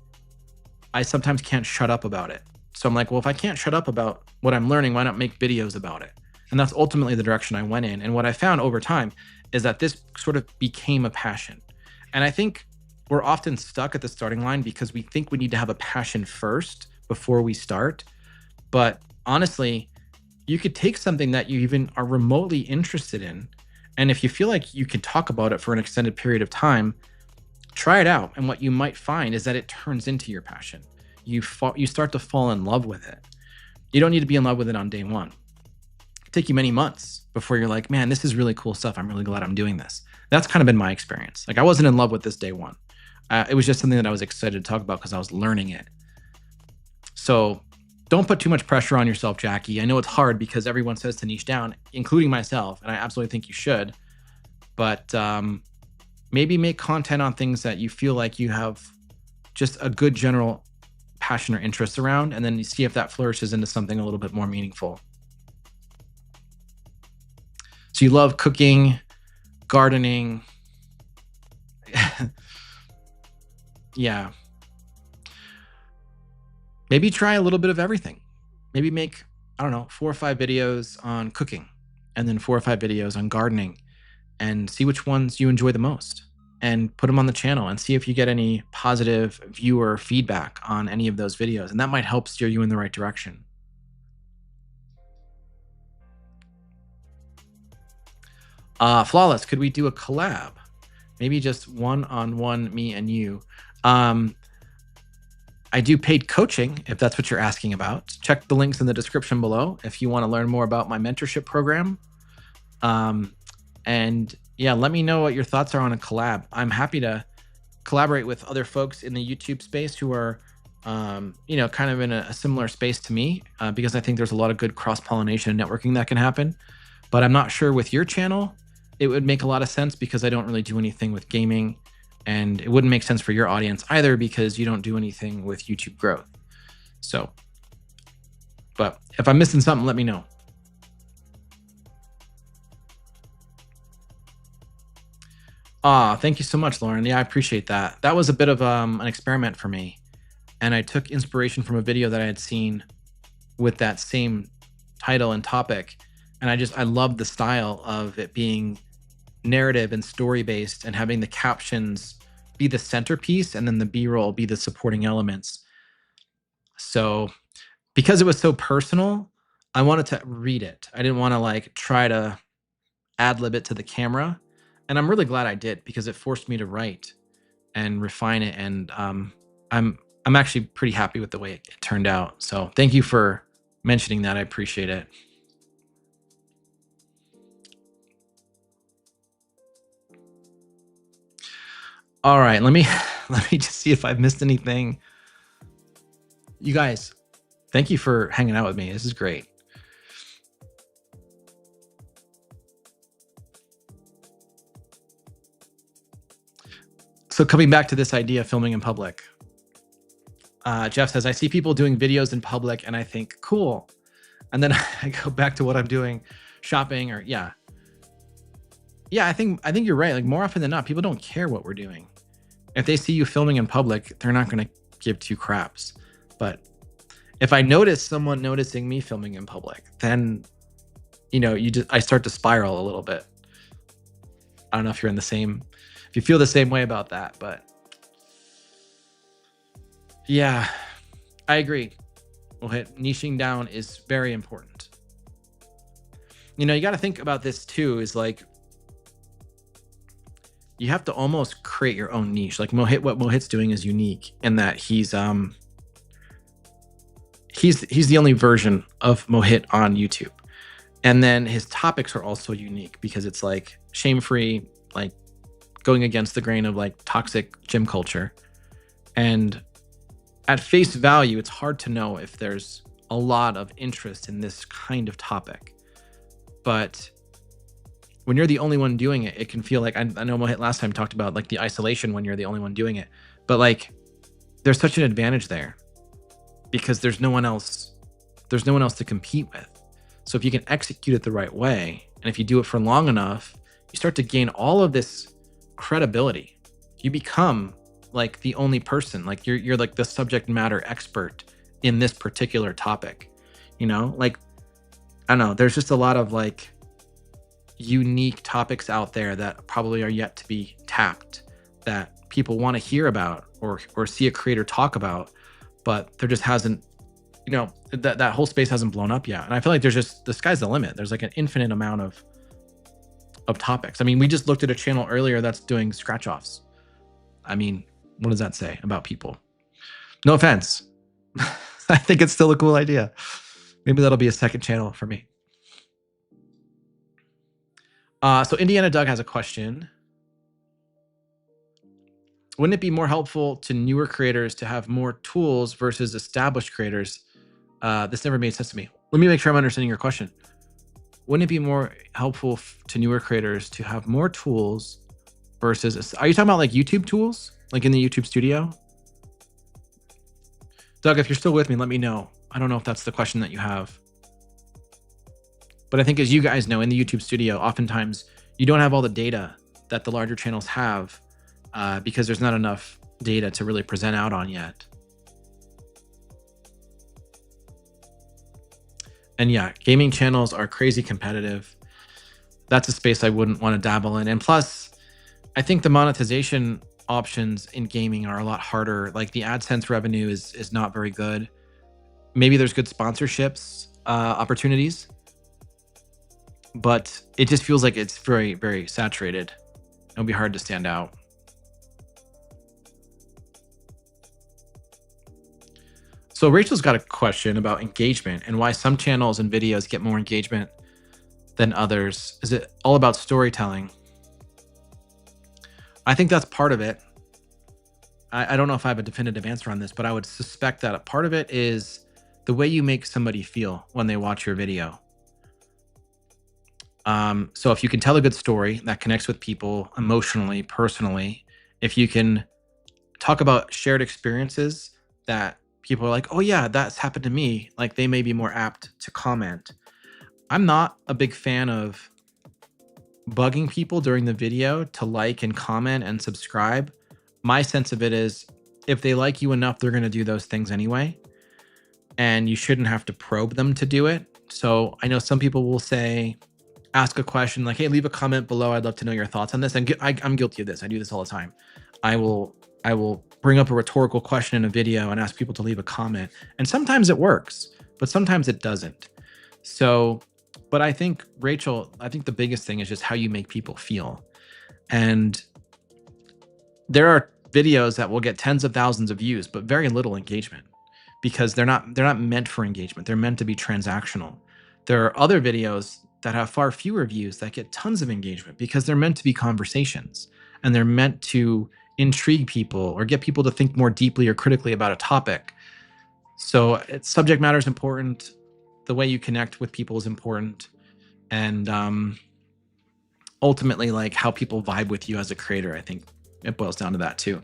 I sometimes can't shut up about it. So I'm like, well, if I can't shut up about what I'm learning, why not make videos about it? And that's ultimately the direction I went in. And what I found over time is that this sort of became a passion. And I think we're often stuck at the starting line because we think we need to have a passion first before we start. But honestly, you could take something that you even are remotely interested in. And if you feel like you can talk about it for an extended period of time, try it out. And what you might find is that it turns into your passion. You start to fall in love with it. You don't need to be in love with it on day one. It take you many months before you're like, man, this is really cool stuff. I'm really glad I'm doing this. That's kind of been my experience. Like I wasn't in love with this day one. It was just something that I was excited to talk about because I was learning it. So don't put too much pressure on yourself, Jackie. I know it's hard because everyone says to niche down, including myself, and I absolutely think you should. But maybe make content on things that you feel like you have just a good general passion or interest around, and then you see if that flourishes into something a little bit more meaningful. So you love cooking, gardening. Yeah. Maybe try a little bit of everything. Maybe make, I don't know, 4 or 5 videos on cooking and then 4 or 5 videos on gardening and see which ones you enjoy the most and put them on the channel and see if you get any positive viewer feedback on any of those videos. And that might help steer you in the right direction. Flawless, could we do a collab? Maybe just one-on-one, me and you. I do paid coaching, if that's what you're asking about. Check the links in the description below if you want to learn more about my mentorship program. And yeah, let me know what your thoughts are on a collab. I'm happy to collaborate with other folks in the YouTube space who are, kind of in a similar space to me, because I think there's a lot of good cross-pollination and networking that can happen. But I'm not sure with your channel, it would make a lot of sense because I don't really do anything with gaming. And it wouldn't make sense for your audience either because you don't do anything with YouTube growth. So, but if I'm missing something, let me know. Thank you so much, Lauren. Yeah, I appreciate that. That was a bit of an experiment for me. And I took inspiration from a video that I had seen with that same title and topic. And I love the style of it being narrative and story based and having the captions be the centerpiece and then the B-roll be the supporting elements. So because it was so personal, I wanted to read it. I didn't want to like try to ad lib it to the camera. And I'm really glad I did because it forced me to write and refine it. And I'm actually pretty happy with the way it turned out. So thank you for mentioning that. I appreciate it. All right, let me just see if I've missed anything. You guys, thank you for hanging out with me. This is great. So coming back to this idea of filming in public, Jeff says, I see people doing videos in public and I think, cool. And then I go back to what I'm doing, shopping or yeah. I think you're right. Like more often than not, people don't care what we're doing. If they see you filming in public, they're not going to give 2 craps. But if I notice someone noticing me filming in public, then, I start to spiral a little bit. I don't know if if you feel the same way about that, but yeah, I agree. Niching down is very important. You got to think about this too, is like, you have to almost create your own niche. Like what Mohit's doing is unique in that he's the only version of Mohit on YouTube. And then his topics are also unique because it's like shame-free, like going against the grain of like toxic gym culture. And at face value, it's hard to know if there's a lot of interest in this kind of topic. But when you're the only one doing it, it can feel like, I know Mohit last time talked about like the isolation when you're the only one doing it, but like there's such an advantage there because there's no one else to compete with. So if you can execute it the right way, and if you do it for long enough, you start to gain all of this credibility. You become like the only person. Like you're like the subject matter expert in this particular topic. Like I don't know. There's just a lot of like unique topics out there that probably are yet to be tapped that people want to hear about or see a creator talk about, but there just hasn't, that whole space hasn't blown up yet. And I feel like there's just the sky's the limit. There's like an infinite amount of topics. I mean, we just looked at a channel earlier that's doing scratch offs. I mean, what does that say about people? No offense. I think it's still a cool idea. Maybe that'll be a second channel for me. So Indiana Doug has a question. Wouldn't it be more helpful to newer creators to have more tools versus established creators? This never made sense to me. Let me make sure I'm understanding your question. Wouldn't it be more helpful to newer creators to have more tools versus, are you talking about like YouTube tools? Like in the YouTube studio? Doug, if you're still with me, let me know. I don't know if that's the question that you have. But I think as you guys know, in the YouTube studio, oftentimes you don't have all the data that the larger channels have because there's not enough data to really present out on yet. And yeah, gaming channels are crazy competitive. That's a space I wouldn't want to dabble in. And plus, I think the monetization options in gaming are a lot harder. Like the AdSense revenue is not very good. Maybe there's good sponsorships opportunities, but it just feels like it's very, very saturated. It'll be hard to stand out. So Rachel's got a question about engagement and why some channels and videos get more engagement than others. Is it all about storytelling? I think that's part of it. I don't know if I have a definitive answer on this, but I would suspect that a part of it is the way you make somebody feel when they watch your video. So if you can tell a good story that connects with people emotionally, personally, if you can talk about shared experiences that people are like, oh yeah, that's happened to me, like they may be more apt to comment. I'm not a big fan of bugging people during the video to like and comment and subscribe. My sense of it is if they like you enough, they're going to do those things anyway. And you shouldn't have to probe them to do it. So I know some people will say, ask a question like, hey, leave a comment below. I'd love to know your thoughts on this. And I'm guilty of this. I do this all the time. I will bring up a rhetorical question in a video and ask people to leave a comment. And sometimes it works, but sometimes it doesn't. So, but I think, Rachel, I think the biggest thing is just how you make people feel. And there are videos that will get tens of thousands of views, but very little engagement because they're not meant for engagement. They're meant to be transactional. There are other videos that have far fewer views that get tons of engagement because they're meant to be conversations and they're meant to intrigue people or get people to think more deeply or critically about a topic. So subject matter is important. The way you connect with people is important. And ultimately, like how people vibe with you as a creator, I think it boils down to that too.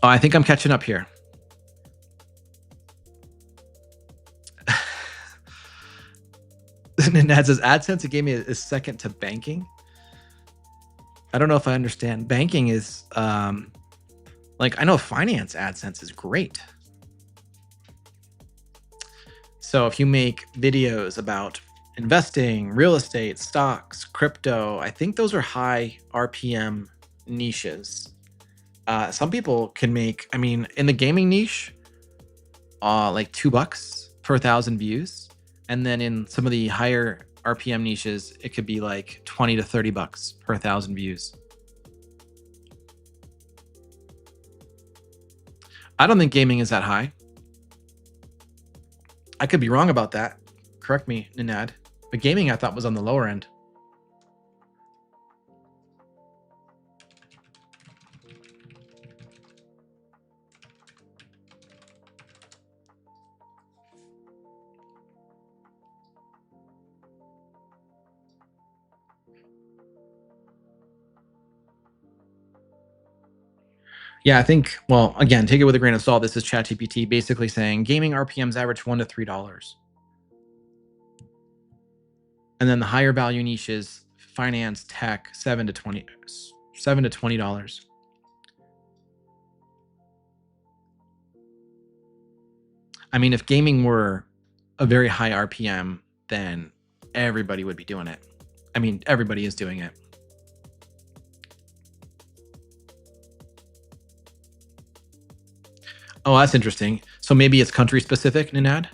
Oh, I think I'm catching up here. Ned says AdSense gave me is second to banking. I don't know if I understand. Banking is like I know finance AdSense is great. So if you make videos about investing, real estate, stocks, crypto, I think those are high RPM niches. Some people can make, I mean, in the gaming niche, like $2 per 1,000 views. And then in some of the higher RPM niches, it could be like 20 to $30 per 1,000 views. I don't think gaming is that high. I could be wrong about that. Correct me, Ninad. But gaming I thought was on the lower end. Yeah, I think, well, again, take it with a grain of salt. This is ChatGPT basically saying gaming RPMs average $1 to $3. And then the higher value niches, finance, tech, $7 to $20. I mean, if gaming were a very high RPM, then everybody would be doing it. I mean, everybody is doing it. Oh, that's interesting. So maybe it's country specific, Ninad?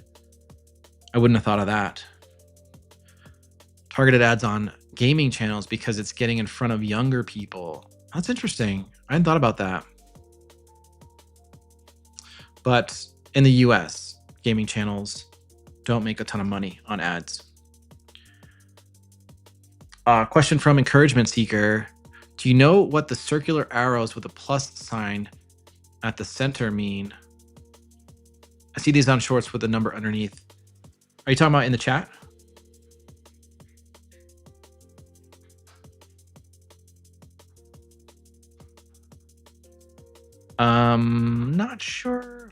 I wouldn't have thought of that. Targeted ads on gaming channels because it's getting in front of younger people. That's interesting. I hadn't thought about that. But in the US, gaming channels don't make a ton of money on ads. Question from Encouragement Seeker. Do you know what the circular arrows with a plus sign at the center mean? I see these on shorts with a number underneath. Are you talking about in the chat? Not sure.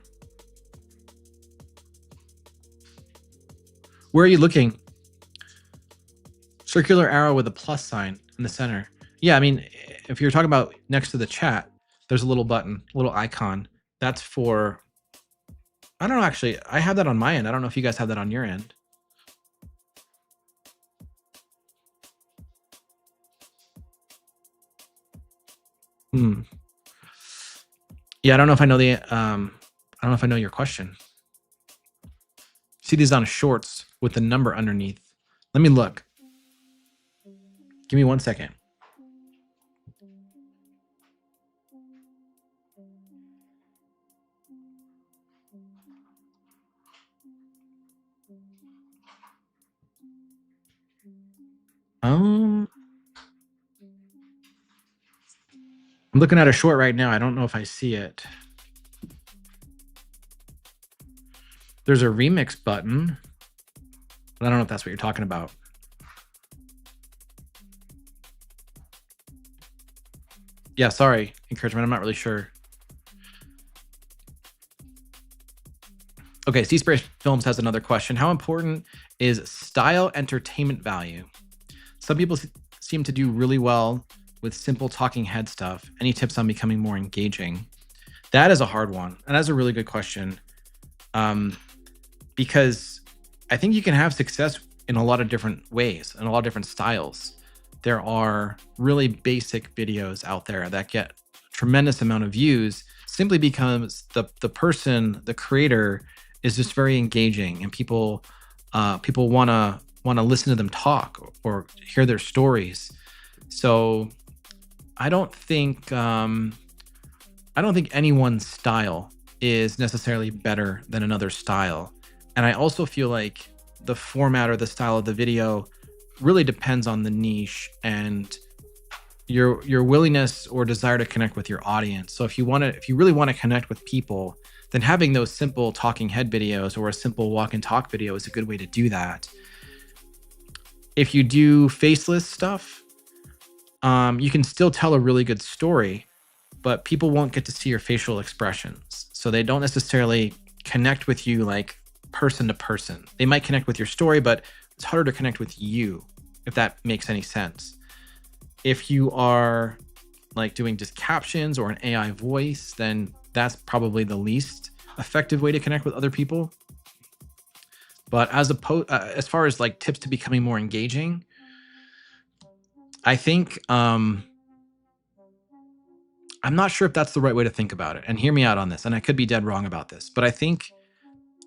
Where are you looking? Circular arrow with a plus sign in the center. Yeah, I mean, if you're talking about next to the chat, there's a little button, a little icon. That's for, I don't know, actually, I have that on my end. I don't know if you guys have that on your end. Yeah, I don't know if I know the, I don't know if I know your question. See these on shorts with the number underneath. Let me look. Give me 1 second. I'm looking at a short right now. I don't know if I see it. There's a remix button, but I don't know if that's what you're talking about. Yeah, sorry, Encouragement. I'm not really sure. Okay, C-Spray Films has another question. How important is style entertainment value? Some people seem to do really well with simple talking head stuff. Any tips on becoming more engaging? That is a hard one, and that's a really good question. Because I think you can have success in a lot of different ways and a lot of different styles. There are really basic videos out there that get a tremendous amount of views simply because the person, the creator, is just very engaging, and people want to listen to them talk or hear their stories. So I don't think anyone's style is necessarily better than another style. And I also feel like the format or the style of the video really depends on the niche and your willingness or desire to connect with your audience. So if you really want to connect with people, then having those simple talking head videos or a simple walk and talk video is a good way to do that. If you do faceless stuff, you can still tell a really good story, but people won't get to see your facial expressions. So they don't necessarily connect with you like person to person. They might connect with your story, but it's harder to connect with you, if that makes any sense. If you are like doing just captions or an AI voice, then that's probably the least effective way to connect with other people. But as far as like tips to becoming more engaging, I think I'm not sure if that's the right way to think about it. And hear me out on this. And I could be dead wrong about this, but I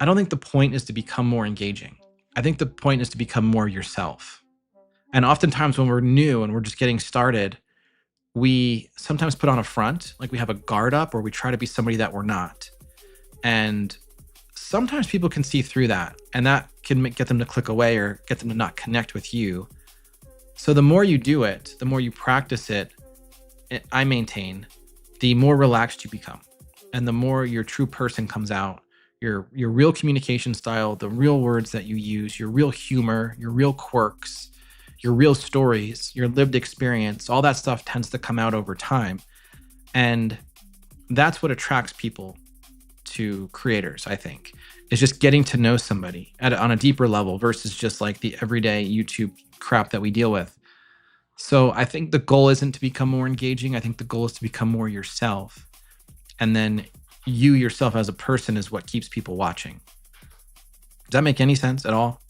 don't think the point is to become more engaging. I think the point is to become more yourself. And oftentimes when we're new and we're just getting started, we sometimes put on a front, like we have a guard up, or we try to be somebody that we're not. And sometimes people can see through that, and that can get them to click away or get them to not connect with you. So the more you do it, the more you practice it, I maintain, the more relaxed you become. And the more your true person comes out, your real communication style, the real words that you use, your real humor, your real quirks, your real stories, your lived experience, all that stuff tends to come out over time. And that's what attracts people to creators, I think, is just getting to know somebody on a deeper level versus just like the everyday YouTube crap that we deal with. So I think the goal isn't to become more engaging. I think the goal is to become more yourself. And then you yourself as a person is what keeps people watching. Does that make any sense at all?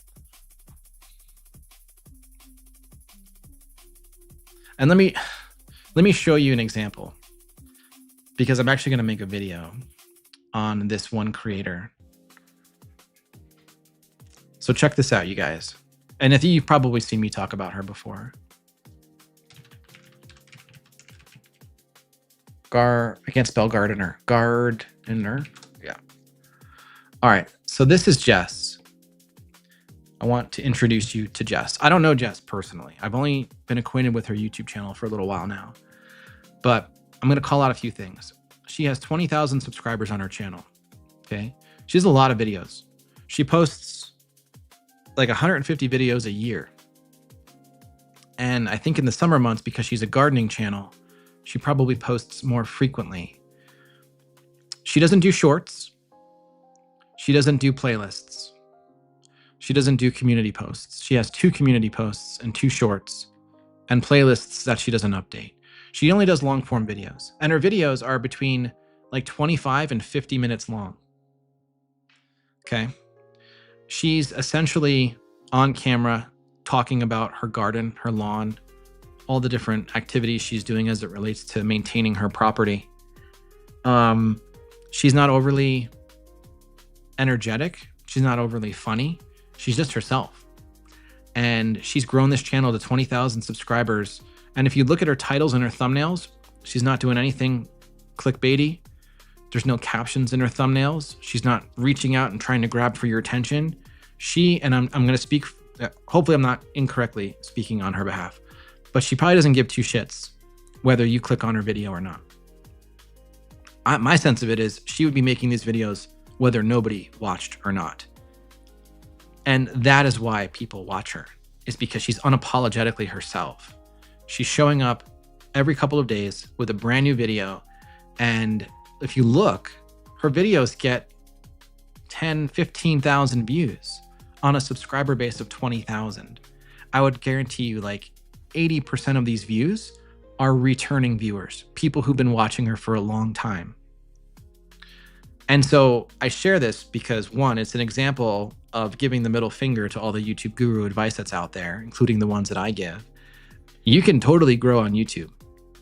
And let me show you an example, because I'm actually going to make a video on this one creator. So check this out, you guys. And I think you've probably seen me talk about her before. I can't spell gardener. Gardener. Yeah. All right. So this is Jess. I want to introduce you to Jess. I don't know Jess personally. I've only been acquainted with her YouTube channel for a little while now. But I'm going to call out a few things. She has 20,000 subscribers on her channel. Okay. She has a lot of videos. She posts like 150 videos a year. And I think in the summer months, because she's a gardening channel, she probably posts more frequently. She doesn't do shorts. She doesn't do playlists. She doesn't do community posts. She has 2 community posts and 2 shorts and playlists that she doesn't update. She only does long form videos, and her videos are between like 25 and 50 minutes long. Okay. She's essentially on camera talking about her garden, her lawn, all the different activities she's doing as it relates to maintaining her property. She's not overly energetic. She's not overly funny. She's just herself. And she's grown this channel to 20,000 subscribers. And if you look at her titles and her thumbnails, she's not doing anything clickbaity. There's no captions in her thumbnails. She's not reaching out and trying to grab for your attention. And I'm going to speak, hopefully I'm not incorrectly speaking on her behalf, but she probably doesn't give 2 shits whether you click on her video or not. My sense of it is she would be making these videos whether nobody watched or not. And that is why people watch her, is because she's unapologetically herself. She's showing up every couple of days with a brand new video. And if you look, her videos get 10, 15,000 views on a subscriber base of 20,000. I would guarantee you like 80% of these views are returning viewers, people who've been watching her for a long time. And so I share this because, one, it's an example of giving the middle finger to all the YouTube guru advice that's out there, including the ones that I give. You can totally grow on YouTube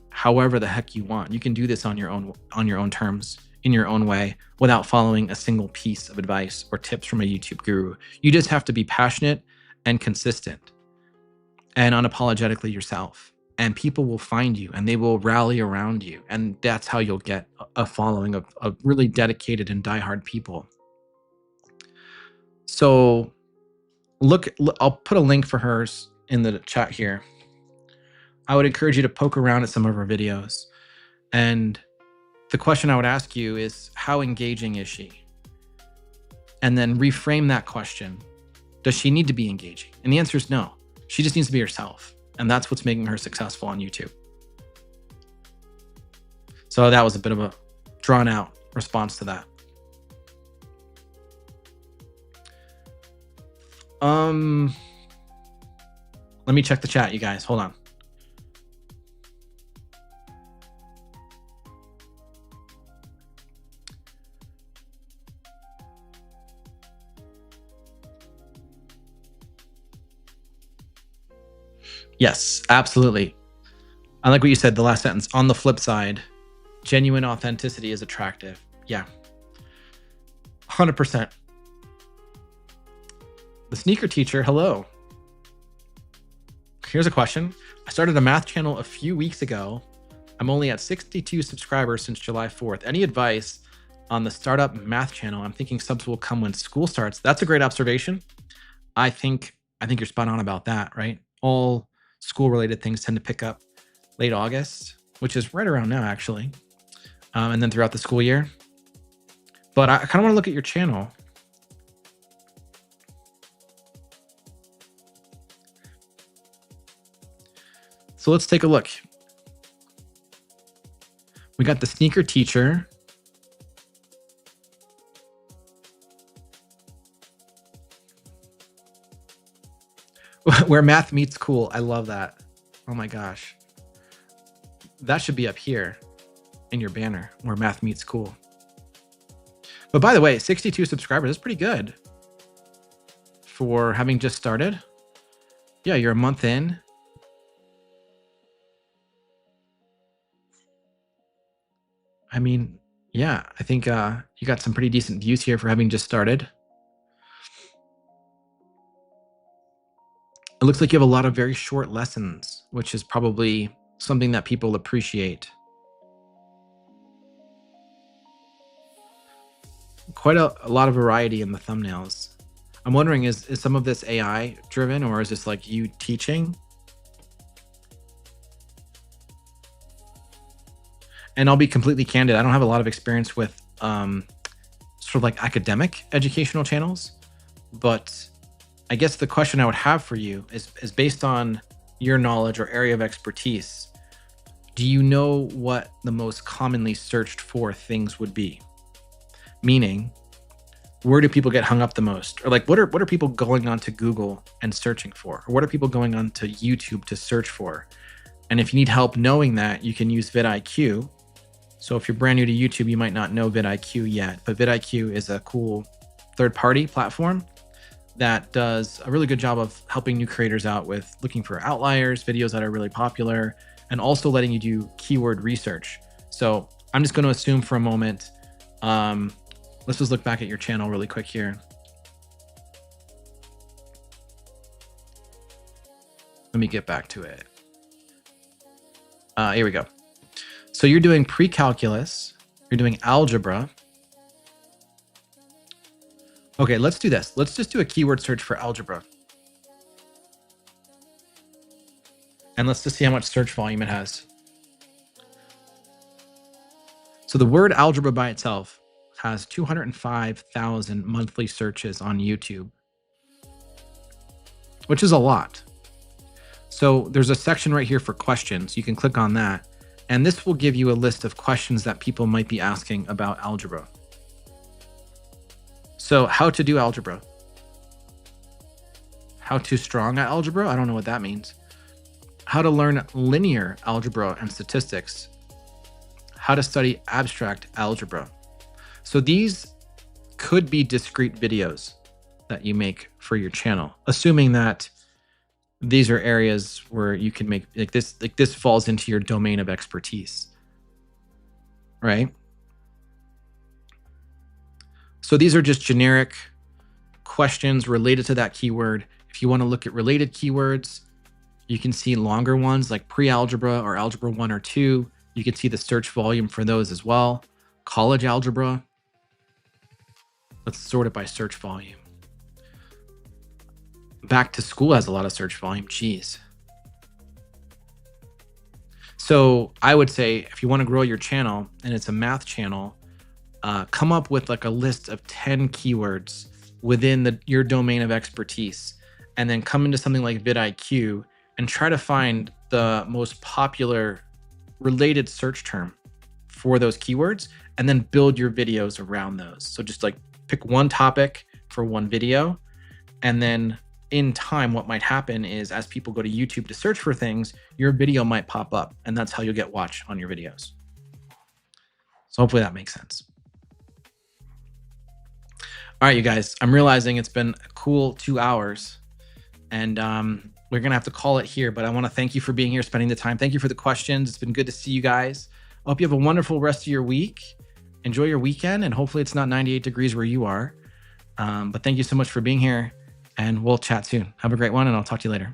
however the heck you want. You can do this on your own terms, in your own way, without following a single piece of advice or tips from a YouTube guru. You just have to be passionate and consistent and unapologetically yourself. And people will find you and they will rally around you. And that's how you'll get a following of really dedicated and diehard people. So look, I'll put a link for hers in the chat here. I would encourage you to poke around at some of her videos. And the question I would ask you is, how engaging is she? And then reframe that question. Does she need to be engaging? And the answer is no. She just needs to be herself. And that's what's making her successful on YouTube. So that was a bit of a drawn out response to that. Let me check the chat, you guys. Hold on. Yes, absolutely. I like what you said, the last sentence. On the flip side, genuine authenticity is attractive. Yeah. 100%. The sneaker teacher, hello. Here's a question. I started a math channel a few weeks ago. I'm only at 62 subscribers since July 4th. Any advice on the startup math channel? I'm thinking subs will come when school starts. That's a great observation. I think you're spot on about that, right? All school-related things tend to pick up late August, which is right around now, actually, and then throughout the school year. But I kind of want to look at your channel. So let's take a look. We got the sneaker teacher. Where math meets cool. I love that. Oh my gosh. That should be up here in your banner, where math meets cool. But by the way, 62 subscribers is pretty good for having just started. Yeah, you're a month in. I mean, yeah, I think you got some pretty decent views here for having just started. It looks like you have a lot of very short lessons, which is probably something that people appreciate. Quite a lot of variety in the thumbnails. I'm wondering, is some of this AI driven, or is this like you teaching? And I'll be completely candid, I don't have a lot of experience with sort of like academic educational channels, but I guess the question I would have for you is based on your knowledge or area of expertise. Do you know what the most commonly searched for things would be? Meaning, where do people get hung up the most? Or like, what are people going on to Google and searching for? Or what are people going on to YouTube to search for? And if you need help knowing that, you can use vidIQ. So if you're brand new to YouTube, you might not know vidIQ yet, but vidIQ is a cool third-party platform that does a really good job of helping new creators out with looking for outliers, videos that are really popular, and also letting you do keyword research. So I'm just going to assume for a moment, let's just look back at your channel really quick here. Let me get back to it. Here we go. So you're doing pre-calculus, you're doing algebra. Okay, let's do this. Let's just do a keyword search for algebra. And let's just see how much search volume it has. So the word algebra by itself has 205,000 monthly searches on YouTube, which is a lot. So there's a section right here for questions. You can click on that, and this will give you a list of questions that people might be asking about algebra. So how to do algebra? How to strong at algebra? I don't know what that means. How to learn linear algebra and statistics. How to study abstract algebra. So these could be discrete videos that you make for your channel, assuming that these are areas where you can make like this falls into your domain of expertise, right? So these are just generic questions related to that keyword. If you want to look at related keywords, you can see longer ones like pre-algebra or algebra 1 or 2. You can see the search volume for those as well. College algebra. Let's sort it by search volume. Back to school has a lot of search volume. Geez. So I would say if you want to grow your channel and it's a math channel, come up with like a list of 10 keywords within your domain of expertise, and then come into something like vidIQ and try to find the most popular related search term for those keywords, and then build your videos around those. So just like pick one topic for one video, and then in time, what might happen is as people go to YouTube to search for things, your video might pop up, and that's how you'll get watched on your videos. So hopefully that makes sense. All right, you guys, I'm realizing it's been a cool 2 hours, and we're going to have to call it here, but I want to thank you for being here, spending the time. Thank you for the questions. It's been good to see you guys. I hope you have a wonderful rest of your week. Enjoy your weekend, and hopefully it's not 98 degrees where you are. But thank you so much for being here, and we'll chat soon. Have a great one, and I'll talk to you later.